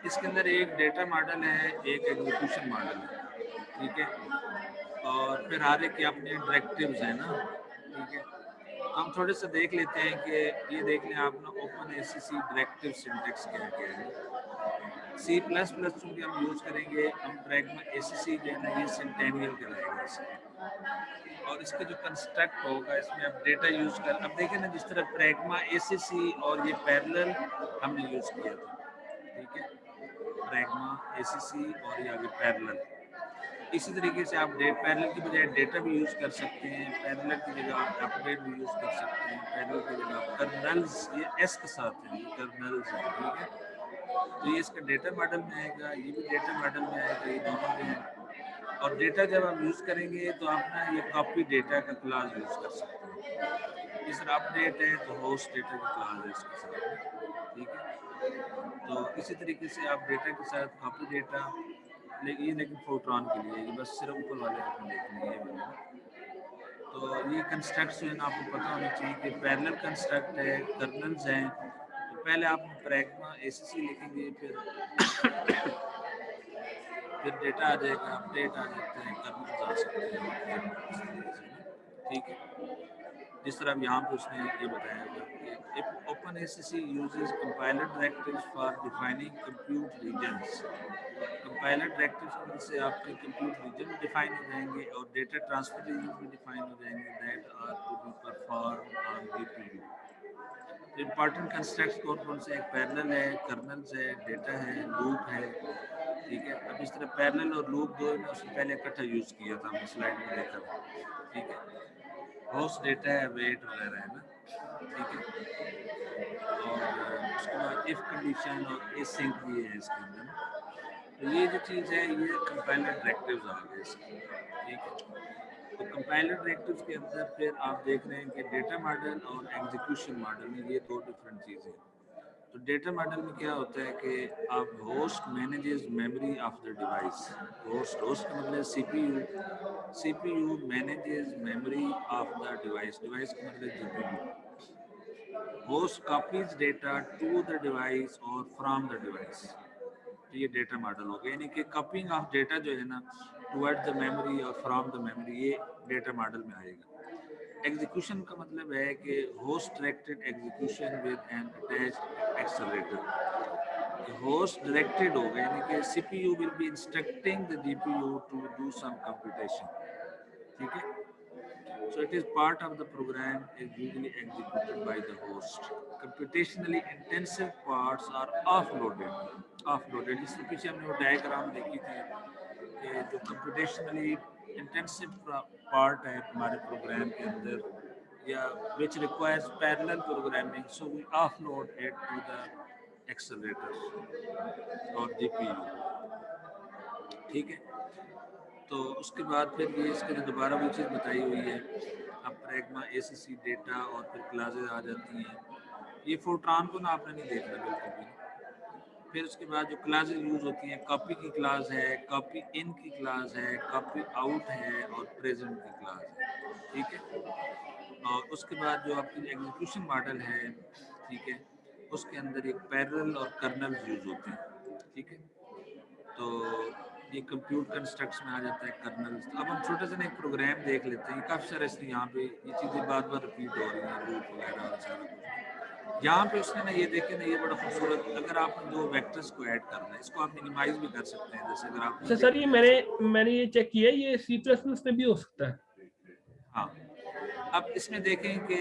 इसके अंदर एक डेटा मॉडल है, एक एग्जीक्यूशन मॉडल है, ठीक है, और फिर हर एक के अपने डायरेक्टिव्स हैं ना, ठीक है. हम थोड़े से देख लेते हैं कि ये देख लें आप ना OpenACC डायरेक्टिव सिंटैक्स क्या क्या है. C++ चूँकि हम यूज़ करेंगे, हम प्रैग्मा ACC जो है ना ये सेंटेनियल कराएगा इसमें, और इसका जो कंस्ट्रक्ट होगा इसमें आप डेटा यूज़ कर. अब देखें ना जिस तरह प्रैग्मा ACC और ये पैरेलल हमने यूज़ किया था, ठीक है, प्रैग्मा ACC और ये आगे पैरेलल. इसी तरीके से आप पैरेलल की बजाय डेटा भी यूज़ कर सकते हैं, पैरेलल की जगह आप अपडेट भी यूज़ कर सकते हैं, पैरेलल की जगह आप कर्नल्स, ये S के साथ है, ये कर्नल्स है, ठीक है. तो ये इसका डेटा मॉडल में आएगा, ये भी डेटा मॉडल में आएगा, ये दोनों में है. और डेटा जब आप यूज़ करेंगे तो आप ना ये कॉपी डेटा का क्लास यूज़ कर सकते हैं. इस तरह अपडेट है तो होस्ट डेटा की क्लास है इसके साथ, ठीक है. तो इसी तरीके से आप डेटा के साथ कॉपी डेटा, लेकिन फोटोन के लिए ये बस सिर्फ ऊपर वाले आपने देखने ये वाले. तो ये कंस्ट्रक्ट जो है ना आपको पता होना चाहिए कि पैरेलल कंस्ट्रक्ट है, कर्नल्स हैं. तो पहले आप प्रैग्मा ACC लिखेंगे, फिर डेटा आ जाएगा, अपडेट आ जाते हैं, कर्नल्स आ सकते हैं, ठीक है. जिस तरह यहाँ पे उसने ये बताया कि OpenACC uses compiler directives for defining compute regions. Compiler directives से आपके कंप्यूट रीजन डिफाइन हो जाएंगे और डेटा ट्रांसफर रीजन भी डिफाइन हो जाएंगे that are to be perform on GPU. तो इंपॉर्टेंट कंस्ट्रक्ट्स कौन से, एक पैरेलल है, कर्नल्स है, डेटा है, लूप है, ठीक है. अब इस तरह पैरेलल और लूप दो ने उससे पहले इकट्ठा यूज़ किया था हमने स्लाइड में देखा, ठीक है. होस्ट डेटा है, वेट वगैरह है ना, ठीक है. और उसके बाद इफ कंडीशन और एसिंक भी है इसके अंदर. तो ये जो चीज़ है ये कंपाइलर डायरेक्टिव्स आ गए इसके, ठीक है. तो कंपाइलर डायरेक्टिव्स के अंदर फिर आप देख रहे हैं कि डेटा मॉडल और एग्जीक्यूशन मॉडल में ये दो डिफरेंट चीज़ें हैं. तो डेटा मॉडल में क्या होता है कि आप host manages memory of the device. Host का मतलब CPU manages memory of the device का मतलब GPU. host copies data to the device or from the device. तो ये डेटा मॉडल हो गया, यानी कि कॉपिंग ऑफ डेटा जो है ना टुवर्ड द मेमोरी और फ्रॉम द मेमोरी, ये डेटा मॉडल में आएगा। एग्जीक्यूशन का मतलब है कि host directed execution with an attached accelerator. Host directed होगा यानी कि CPU will be instructing the GPU to do some computation, ठीक है। So it is part of the program is usually executed by the host. Computationally intensive parts are offloaded. Offloaded इसके पीछे हमने वो diagram देखी थी कि जो computationally intensive part है हमारे प्रोग्राम के अंदर या which requires parallel programming, so we offload it to the accelerator और GPU, ठीक है। तो उसके बाद फिर ये इसके लिए दोबारा वो चीज़ बताई हुई है। अब प्रैग्मा एसीसी डेटा और फिर क्लासेस आ जाती हैं। ये फोर्ट्रान को ना आपने नहीं देखना बिल्कुल भी। फिर उसके बाद जो क्लासेस यूज़ होती हैं, कॉपी की क्लास है, कॉपी इन की क्लास है, कॉपी आउट है और प्रेजेंट की क्लास है, ठीक है। और उसके बाद जो आपकी एग्जीक्यूशन मॉडल है, ठीक है, उसके अंदर एक पैरेलल और कर्नल यूज़ होते हैं, ठीक है। तो ये कंप्यूट कंस्ट्रक्ट्स में आ जाता है कर्नल। तो अब हम छोटे से एक प्रोग्राम देख लेते हैं, काफ़ी सारे इसलिए यहाँ पे ये चीज़ें बार बार रिपीट हो रही हैं, लूप वगैरह और सारा कुछ। यहाँ पे उसने ना ये देखे ना, ये बड़ा खूबसूरत, अगर आपने दो वेक्टर्स को ऐड करना है, इसको आप मिनिमाइज भी कर सकते हैं, जैसे अगर आप अच्छा सर, ये मैंने ये चेक किया है, ये C++ में भी हो सकता है। हाँ, अब इसमें देखें कि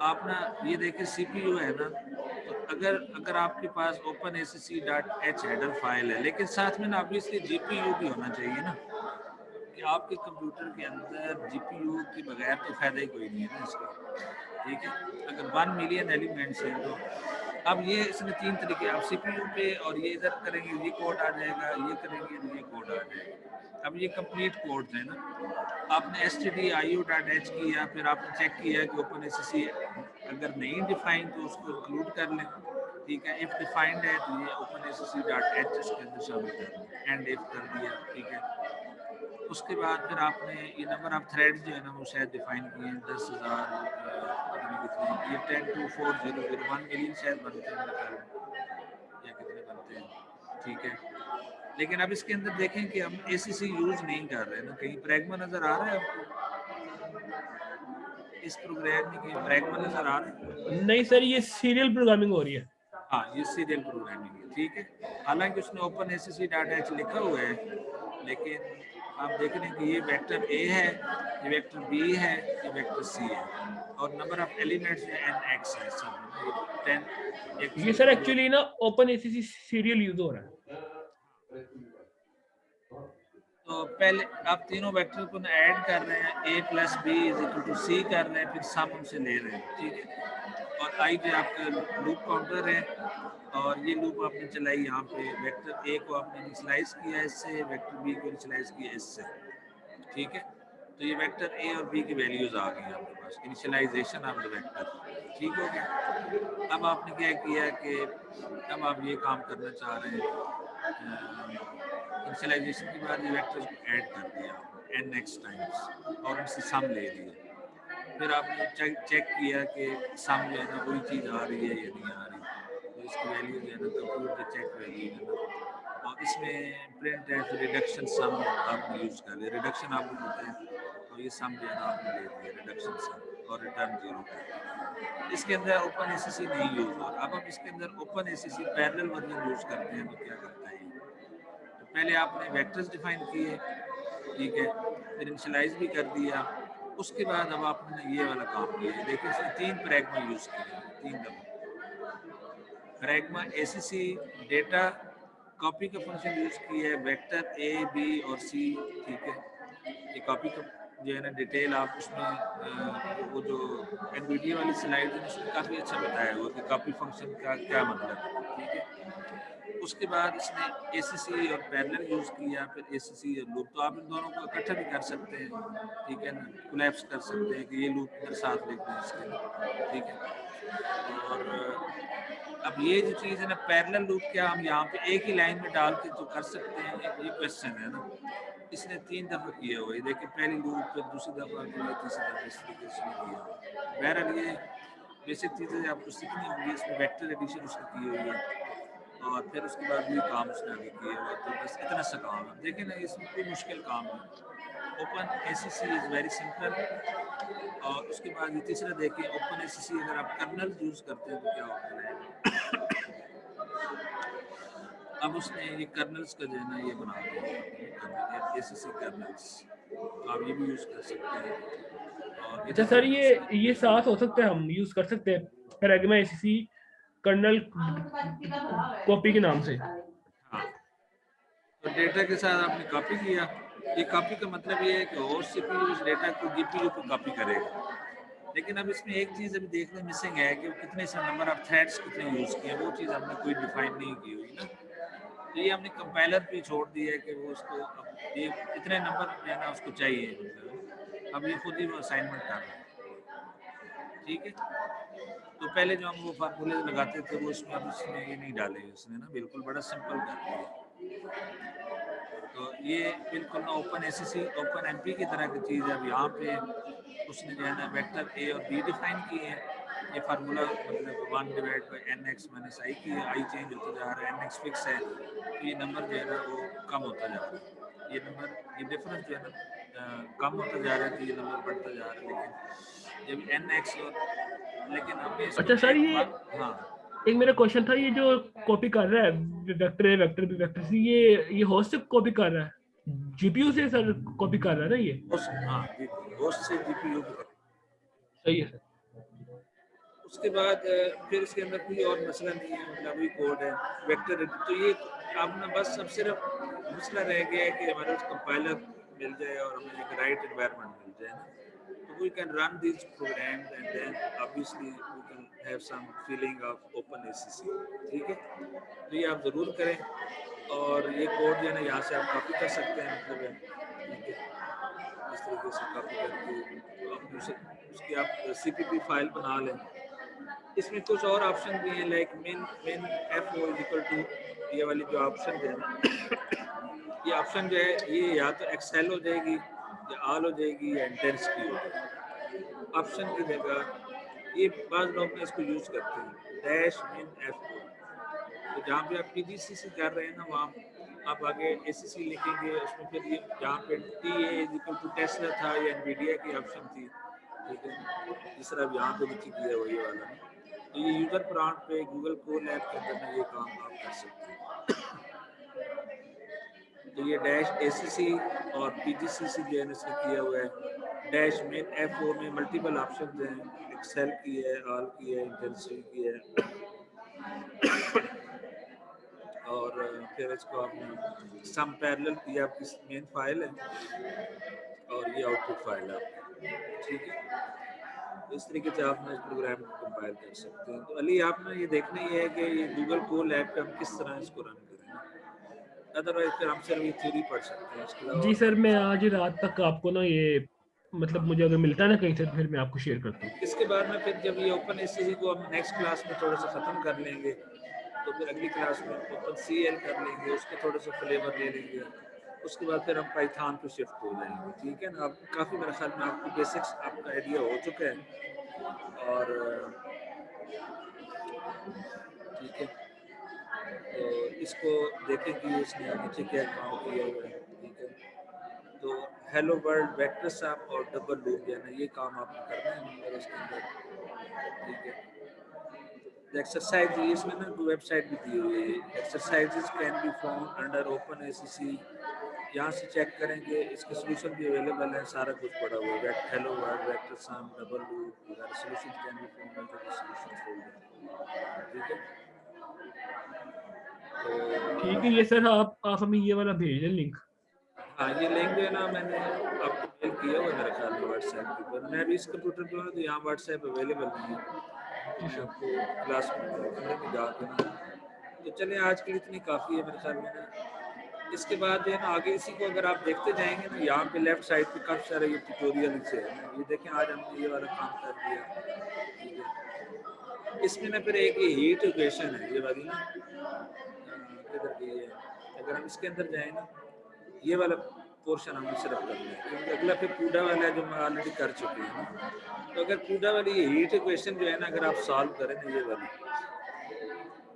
आप ना ये देखें CPU है ना, तो अगर आपके पास openacc.h हेडर फाइल है, लेकिन साथ में ना ऑब्वियसली GPU भी होना चाहिए ना, कि आपके कंप्यूटर के अंदर GPU के बगैर तो फायदा ही कोई नहीं है ना इसका, ठीक है। अगर 1 मिलियन एलिमेंट्स हैं तो अब ये इसमें 3 तरीके, आप CPU पे और ये इधर करेंगे ये कोड आ जाएगा, ये करेंगे तो ये कोड आ जाएगा। अब ये कंप्लीट कोड है ना, आपने stdio.h किया, फिर आपने चेक किया कि openacc अगर नहीं डिफाइन तो उसको इंक्लूड कर लें, ठीक है। इफ डिफाइंड है तो ये openacc.h उसके अंदर शामिल कर लें, एंड इफ कर दिया, ठीक है। उसके बाद फिर आपने ये नंबर ऑफ थ्रेड्स जो है ना वो शायद डिफाइन किए हैं 10,000 कितने, ये 10,2,4,0,0 1 मिलियन शायद बनते हैं मेरे ख्याल में, या कितने बनते हैं, ठीक है। लेकिन अब इसके अंदर देखें कि हम ACC यूज नहीं कर रहे ना, कहीं प्रैग्मा नजर आ रहा है आपको इस प्रोग्राम में, कहीं प्रैग्मा नजर आ रहा है? नहीं सर, ये सीरियल प्रोग्रामिंग हो रही है। हाँ, ये सीरियल प्रोग्रामिंग है, ठीक है। हालांकि उसने openacc.h लिखा हुआ है, लेकिन आप देख रहे हैं कि ये वेक्टर A है, ये वेक्टर B है, ये वेक्टर C है, और नंबर ऑफ एलिमेंट्स जो nx है, सब 10। ये सर एक्चुअली ना openacc सीरियल यूज हो रहा है। तो पहले आप तीनों वेक्टर को ऐड कर रहे हैं, a + b = c कर रहे हैं, फिर सम उनसे ले रहे हैं, ठीक है। और आई जो आपका लूप काउंटर है, और ये लूप आपने चलाई यहाँ पे, वेक्टर a को आपने इनिशियलाइज किया इससे, वेक्टर b को इनिशियलाइज किया इससे, ठीक है। तो ये वेक्टर a और b की वैल्यूज आ गई आपके पास, इनिशियलाइजेशन ऑफ द वेक्टर, ठीक हो गया। अब आपने क्या किया कि अब आप ये काम करना चाह रहे हैं, इनिशियलाइजेशन के बाद ये वेक्टर्स को ऐड कर दिया nx टाइम्स और उनसे सम ले लिया। फिर आपने चेक किया कि सम जो है ना वही चीज़ आ रही है या नहीं आ रही, तो इसकी वैल्यू जो है ना कंप्यूट द चेक वैल्यू है ना, और इसमें प्रिंट है फिर रिडक्शन सम आपने यूज़ कर लिया, रिडक्शन आपको पता है, तो ये सम जो है ना आपने ले लिया रिडक्शन सम और रिटर्न 0 कर दिया। इसके अंदर openacc नहीं यूज़ हो रहा। अब हम इसके अंदर openacc पैरेलल वर्जन यूज़ करते हैं, तो क्या करता है, पहले आपने वेक्टर्स डिफाइन किए, ठीक है, फिर इनिशियलाइज भी कर दिया, उसके बाद अब आपने ये वाला काम किया। देखिए इसने 3 प्रैग्मा यूज़ किए, 3 दफ़ा प्रैग्मा ACC डेटा कॉपी का फंक्शन यूज़ किया है, वेक्टर A, B और C, ठीक है। ये कॉपी का जो है ना डिटेल आप उसमें वो जो NVIDIA वाली स्लाइड है उसमें काफ़ी अच्छा बताया हुआ कि कॉपी फंक्शन का क्या मतलब है, ठीक है। उसके बाद इसने ACC और पैरेलल यूज़ किया, फिर ACC और लूप, तो आप इन दोनों को इकट्ठा भी कर सकते हैं, ठीक है ना, कोलैप्स कर सकते हैं कि ये लूप इधर साथ लिख दें इसके, ठीक है। और अब ये जो चीज़ है ना पैरेलल लूप, क्या हम यहाँ पे एक ही लाइन में डाल के तो कर सकते हैं, ये क्वेश्चन है ना। इसने 3 दफ़ा किया हुआ है, देखिए पहली लूप, फिर दूसरी दफ़ा, फिर तीसरी दफ़ा, इस तरीके से किया। बहरहाल ये بیسک چیزیں آپ کو سیکھنی ہوں گی. اس میں ویکٹر ایڈیشن اس نے کی ہوئی ہے اور پھر اس کے بعد وہی کام اس نے آگے کیے ہوئے. تو بس اتنا سا کام ہے. دیکھیں نا اس میں کوئی مشکل کام نہیں. Open a C C is very simple. اور اس کے بعد یہ تیسرا دیکھیں اوپن اے سی سی اگر آپ کرنل یوز کرتے ہیں تو کیا ہوتا ہے. اب اس نے یہ کرنلس کا جو ہے نا یہ بنا دیا اے سی سی کرنلس. آپ یہ بھی یوز کر سکتے ہیں. اور اچھا سر یہ ساتھ ہو سکتا ہے ہم یوز کر سکتے ہیں پریگما اے سی سی کرنل کاپی کے نام سے. ہاں تو ڈیٹا کے ساتھ آپ نے کاپی کیا. یہ کاپی کا مطلب یہ ہے کہ host C P you us data کو جی پی یو کو کاپی کرے گا. لیکن اب اس میں ایک چیز ابھی دیکھنے مسنگ ہے کہ کتنے سے نمبر آف تھریڈس کتنے یوز کیے. وہ چیز ہم نے کوئی ڈیفائن نہیں کی ہوئی نا. تو یہ ہم نے کمپائلر پہ چھوڑ دیا ہے کہ وہ اس کو اب یہ اتنے نمبر جو ہے نا اس کو چاہیے. اب یہ خود ہی وہ اسائنمنٹ کر رہا ہے. ٹھیک ہے. تو پہلے جو ہم وہ فارمولے لگاتے تھے وہ اس میں اب اس میں یہ نہیں ڈالے اس نے نا. بالکل بڑا سمپل کر دیا. تو یہ بالکل نا اوپن اے سی سی اوپن ایم پی کی طرح کی چیز ہے. اب یہاں پہ اس نے جو ہے نا ویکٹر اے اور بی ڈیفائن کیے ہیں. یہ فارمولا مطلب 1/n(x - i) کی ہے. آئی چینج ہوتا جا رہا ہے. n(x) فکس ہے. تو یہ نمبر جو ہے نا وہ کم ہوتا جا رہا ہے. یہ نمبر یہ ڈفرنس جو ہے نا کم ہوتا جا رہا ہے. تو یہ نمبر بڑھتا جا رہا ہے. لیکن جب n(x) لیکن ہم نے اس کو اچھا سر یہ ہاں ایک میرا کوشچن تھا یہ جو کاپی کر رہا ہے vector A vector B vector C یہ ہوسٹ سے کاپی کر رہا ہے جی پی یو سے سر کاپی کر رہا ہے نا یہ. ہاں ہوسٹ سے جی پی یو. صحیح ہے سر. اس کے بعد پھر اس کے اندر کوئی اور مسئلہ نہیں ہے. مطلب وہی کوڈ ہے ویکٹر. تو یہ اب نا بس اب صرف مسئلہ رہ گیا ہے کہ ہمارے کمپائلر مل جائے اور ہمیں ایک رائٹ انوائرمنٹ مل جائے نا. تو we can run these programs and then obviously we can have some feeling of open ACC. ٹھیک ہے. تو یہ آپ ضرور کریں اور یہ کوڈ جو ہے نا یہاں سے آپ کاپی کر سکتے ہیں. مطلب ہے ٹھیک ہے. اس طریقے سے کاپی کر کے آپ اس کی آپ سی پی پی فائل بنا لیں. اس میں کچھ اور آپشن بھی ہیں like main F O equal to. یہ والی جو آپشن ہے یہ آپشن جو ہے یہ یا تو ایکسل ہو جائے گی یا آل ہو جائے گی یا انٹینس کی ہو جائے گی. آپشن کی جگہ یہ بعض لوگ اس کو یوز کرتے ہیں ڈیش مین ایف او. تو جہاں پہ آپ پی جی سی سی کر رہے ہیں نا وہاں آپ آگے اے سی سی لکھیں گے. اس میں پھر یہ جہاں پہ T A equal to Tesla تھا یا انویڈیا کی آپشن تھی. ٹھیک ہے. جس طرح یہاں پہ لکھی کیا وہی والا. تو یہ یوزر پرانٹ پہ گوگل کول ایپ کے اندر میں یہ کام آپ کر سکتے ہیں. تو یہ ڈیش اے سی سی اور پی جی سی سی جو ہے اس نے کیا ہوا ہے. ڈیش مین ایف او میں ملٹیپل آپشنز ہیں. ایکسل کی ہے, آل کی ہے, انٹینسو کی ہے. اور پھر اس کو آپ نے سم پیرلل کی آپ کی مین فائل ہے اور یہ آؤٹ پٹ فائل ہے. ٹھیک ہے. اس طریقے سے آپ اس پروگرام کو کمپائل کر سکتے ہیں. تو علی آپ نے یہ دیکھنا ہی ہے کہ یہ گوگل کول ایپ پہ ہم کس طرح اس کو رن کریں. ادروائز پھر ہم صرف یہ تھیوری پڑھ سکتے ہیں. اس کے جی علاوہ سر میں آج رات تک آپ کو نا یہ مطلب مجھے اگر ملتا ہے نا کہیں سے تو پھر میں آپ کو شیئر کرتا ہوں. اس کے بعد میں پھر جب یہ اوپن اے سی سی کو ہم نیکسٹ کلاس میں تھوڑا سا ختم کر لیں گے تو پھر اگلی کلاس میں اوپن سی ایل کر لیں گے. اس کے تھوڑے سے فلیور لے لیں گے. اس کے بعد پھر ہم پائتھان پہ شفٹ ہو جائیں گے. ٹھیک ہے نا. اب کافی میرے خیال میں آپ کو بیسکس آپ کا آئیڈیا ہو چکا ہے. اور ٹھیک ہے. تو اس کو دیکھیں کہ اس نے نیچے کیا کام کیا ہوا ہے. ٹھیک ہے. تو ہیلو ورلڈ ویکٹر سم اور ڈبل لوپ جو ہے نا یہ کام آپ نے کرنا ہے اس کے اندر. ٹھیک ہے. ایکسرسائز اس میں نا ویب سائٹ بھی دی ہوئی ہے. Exercises can be found under open a C C. یہاں سے چیک کریں گے اس کے سولوشن بھی اویلیبل ہیں. سارا کچھ پڑا ہوا ہے. Hello world vector sum double loop وغیرہ solution can be found under solution folder. ٹھیک ہے. ٹھیک ہے. یہ سر آپ ہمیں یہ والا بھیج دیں لنک. ہاں یہ لنک جو ہے نا میں نے آپ کو میل کیا ہوا میرے خیال میں واٹس ایپ کے اوپر. میں ابھی اس کمپیوٹر پہ ہوں تو یہاں واٹس ایپ اویلیبل نہیں ہے. میں آپ کو کلاس میں جا کے نا تو چلیں آج کے لیے اتنی کافی ہے میرے خیال میں نا. اس کے بعد جو ہے نا آگے اسی کو اگر آپ دیکھتے جائیں گے نا یہاں پہ لیفٹ سائڈ پہ کافی سارے یہ ٹیوٹوریل سے ہے. یہ دیکھیں آج ہم نے یہ والا کام کر دیا. ٹھیک ہے. اس میں نا پھر ایک یہ ہیٹ ایکویشن ہے یہ والی نا کدھر گئی ہے. اگر ہم اس کے اندر جائیں نا یہ والا पोर्शन हमें सिर्फ करना है, क्योंकि अगला फिर कूडा वाला है जो मैं ऑलरेडी कर चुकी हूँ। तो अगर कूडा वाली ये हीट इक्वेशन जो है ना, अगर आप सॉल्व करें ना ये वाली,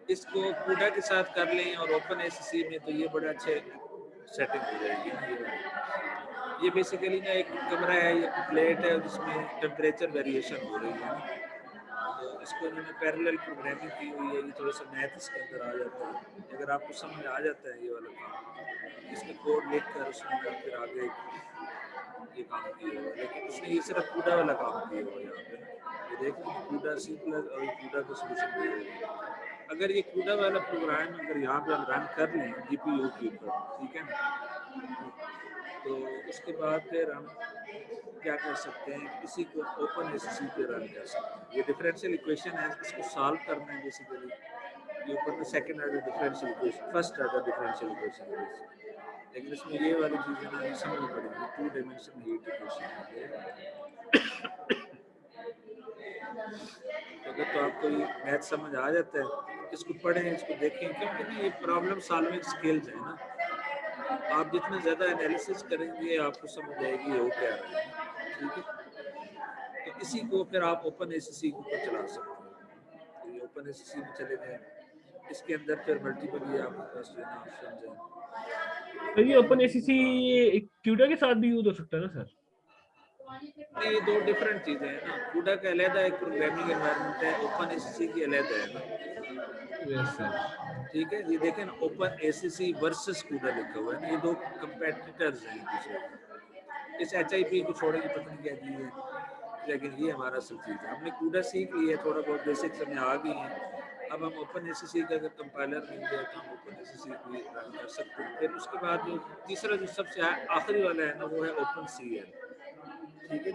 इसको कूडा के साथ कर लें और ओपन एसएससी में, तो ये बड़े अच्छे सेटिंग हो जाएगी ना। ये बेसिकली ना एक कमरा है, ये प्लेट है जिसमें टेम्परेचर वेरिएशन हो रही है, तो इसको मैंने पैरेलल प्रोग्रामिंग की हुई है। ये थोड़ा सा मैथ इसके अंदर आ जाता है, अगर आपको समझ आ जाता है ये वाला काम, इसमें कोड लिख कर उसमें फिर आगे ये काम किया हुआ। लेकिन उसने ये सिर्फ कूडा वाला काम किया हुआ है यहाँ पे। ये देखो कूडा C+ और कूडा का सोल्यूशन दिया हुआ है। अगर ये कूडा वाला प्रोग्राम अगर यहाँ पे हम रन कर लें GPU के ऊपर, ठीक है ना, तो उसके बाद फिर हम क्या कर सकते हैं, इसी को ओपन एसएससी पे रन कर सकते हैं। ये डिफरेंशियल इक्वेशन है, इसको सॉल्व करना है बेसिकली। ये ऊपर में second order differential equation, first order differential equation है, लेकिन इसमें ये वाली चीज़ें ना समझनी पड़ेगी। 2 डायमेंशनल हीट इक्वेशन है। अगर तो आपको ये मैथ समझ आ जाता है, इसको पढ़ें, इसको देखें, क्योंकि ना ये प्रॉब्लम सॉल्विंग स्किल्स है ना। आप जितना ज़्यादा एनालिसिस करेंगे आपको समझ आएगी हो क्या रहा है, ठीक है। तो इसी को फिर आप ओपन एसएससी को चला सकते हैं। तो ये ओपन एसएससी में चले गए, इसके अंदर फिर मल्टीपल ये आपके पास जो है ना ऑप्शन है। तो ये ओपन एसएससी क्यूडा के साथ भी यूज हो सकता है ना सर? नहीं, ये 2 डिफरेंट चीज़ें हैं ना। कूडा का अलग एक प्रोग्रामिंग एनवायरनमेंट है, ओपन एसएससी की अलग है ना। Yes sir. ठीक है, ये देखें ना, ओपन एसएससी वर्सेस कूडा लिखा हुआ है ना, ये 2 कंपेटिटर्स हैं एक दूसरे के। इस HIP को छोड़ेंगे पता नहीं क्या चीज़ है, लेकिन ये हमारा असल चीज़ है। हमने कूडा सीख लिया है, थोड़ा बहुत बेसिक्स हमें आ गई हैं। अब हम ओपन एसएससी का अगर कंपाइलर मिल जाए तो हम ओपन एसएससी भी रन कर सकते हैं। फिर उसके बाद जो तीसरा जो सबसे आखिरी वाला है ना, वो है ओपन CL, ठीक है।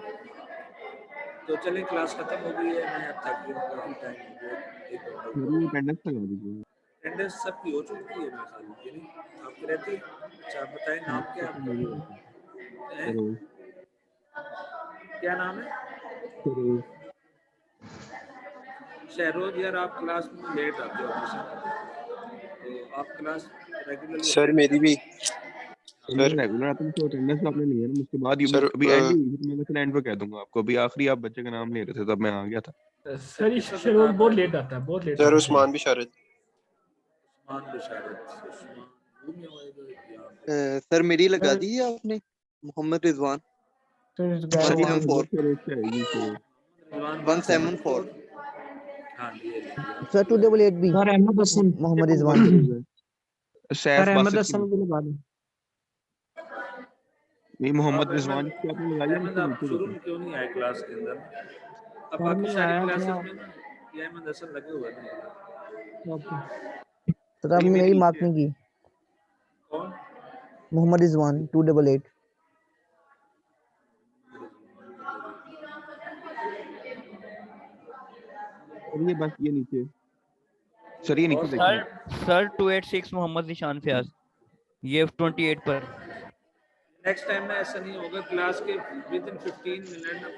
तो चलें, क्लास खत्म हो गई है, मैं अब थक गया हूँ, काफ़ी टाइम हो गया, 1 घंटा। अटेंडेंस सबकी हो चुकी है मेरे ख्याल में, नहीं आपकी रहती? अच्छा, आप बताएं नाम क्या आपका है? क्या नाम है? शहरोज। यार आप क्लास में लेट आते हो हमेशा, तो आप क्लास रेगुलरली सर मेरी भी रेगुलर आता है तो अटेंडेंस आपने नहीं है ना मुझके बाद सर अभी एंड ही हुई थी, तो मैं फिर एंड पे कह दूंगा आपको। अभी आखिरी आप बच्चे का नाम ले रहे थे तब मैं आ गया था। सर ये शेड्यूल बहुत लेट आता है, बहुत लेट सर आता है। उस्मान बिशारत सर मेरी लगा दी है आपने? मोहम्मद रिजवान 174 हाँ जी, sir 288B sir Ahmed Hasan Mohammad Rizwan. Saif Ahmed Basit Hasan भी लगा दो। नहीं, मोहम्मद रिजवान की आपने लगाई है अहमद, आप शुरू में क्यों नहीं आए क्लास के अंदर? अब बाकी सारी क्लासेस में ना ये अहमद हसन लगे हुए हैं। सर आपने मेरी मार्क नहीं की। कौन? मोहम्मद रिजवान 288। ये बस ये नीचे सर, ये नीचे सर 286 मोहम्मद निशान फयाज, ये 28 पर। नेक्स्ट टाइम ना ऐसा नहीं होगा, क्लास के विद इन 15 मिनट ना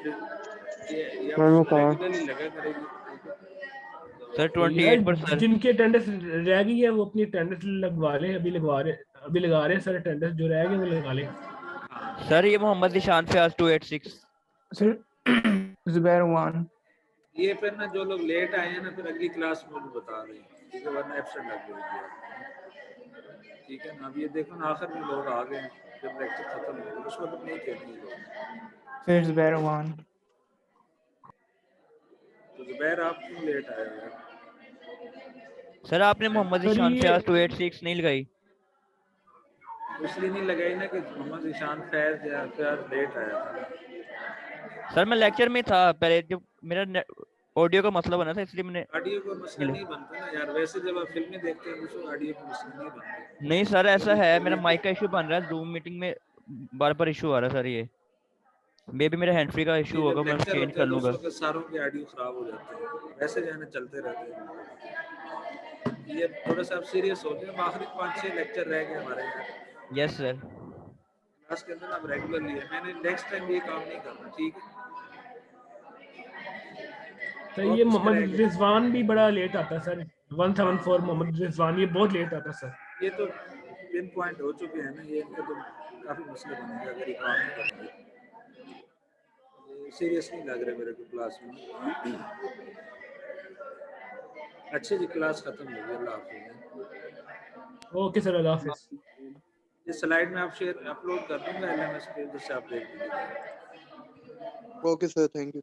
ये रेगुलरली लगा करेगी। सर 28 पर सर। जिनकी अटेंडेंस रह गई है वो अपनी अटेंडेंस लगवा लें, अभी लगा रहे हैं सर। अटेंडेंस जो रह गए वो लगा लें। सर ये मोहम्मद निशान फयाज 286। Sir Zubair one. ये फिर ना जो लोग लेट आए हैं ना, फिर अगली क्लास में भी बता रहे हैं, ठीक है, वरना एब्सेंट लग जाएगी, ठीक है ना। अब ये देखो ना, आखिर में लोग आ गए, जब लेक्चर खत्म हो गया उस वक्त नहीं कहते लोग। Sir Zubair one. तो जुबैर आप क्यों लेट आए हो? सर आपने मोहम्मद निशान फयाज 286 नहीं लगाई? इसलिए नहीं लगाई ना कि मोहम्मद निशान फैज लेट आया था। सर मैं लेक्चर में था पहले, जब मेरा ऑडियो का मसला बना था, इसलिए मैंने। ऑडियो का मसला नहीं बनता ना यार, वैसे जब आप फिल्में देखते हैं तो ऑडियो का मसला नहीं बनता। नहीं सर ऐसा है, मेरा माइक का इशू बन रहा है, जूम मीटिंग में बार बार इशू आ रहा है सर। ये मे बी मेरा हैंड फ्री का इशू होगा, मैं चेंज कर लूंगा। सारों के ऑडियो खराब हो जाते हैं, वैसे जो है ना चलते रहते हैं। ये थोड़ा सा आप सीरियस हो गए, आखिरी 5-6 लेक्चर रह गए हमारे यहाँ। Yes sir. क्लास के अंदर अब रेगुलरली है, मैंने नेक्स्ट टाइम ये काम नहीं करना, ठीक है। तो ये मोहम्मद रिजवान भी बड़ा लेट आता है सर। 174 मोहम्मद रिजवान, ये बहुत लेट आता है सर। ये तो पिन पॉइंट हो चुके हैं ना ये, इनके तो काफ़ी मसले बनेंगे अगर ये काम नहीं करेंगे। सीरियस नहीं लग रहे मेरे को क्लास में। अच्छी जी क्लास खत्म हो गई, अल्लाह हाफिज़। ओके सर, अल्लाह हाफिज। इस स्लाइड में आप शेयर अपलोड कर दूंगा LMS पे, जिससे आप देख लीजिएगा। Okay sir, thank you.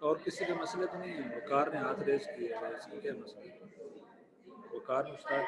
और किसी के मसले तो नहीं है? वकार ने हाथ रेज किया है, इसका क्या मसला है? वकार मुश्ताक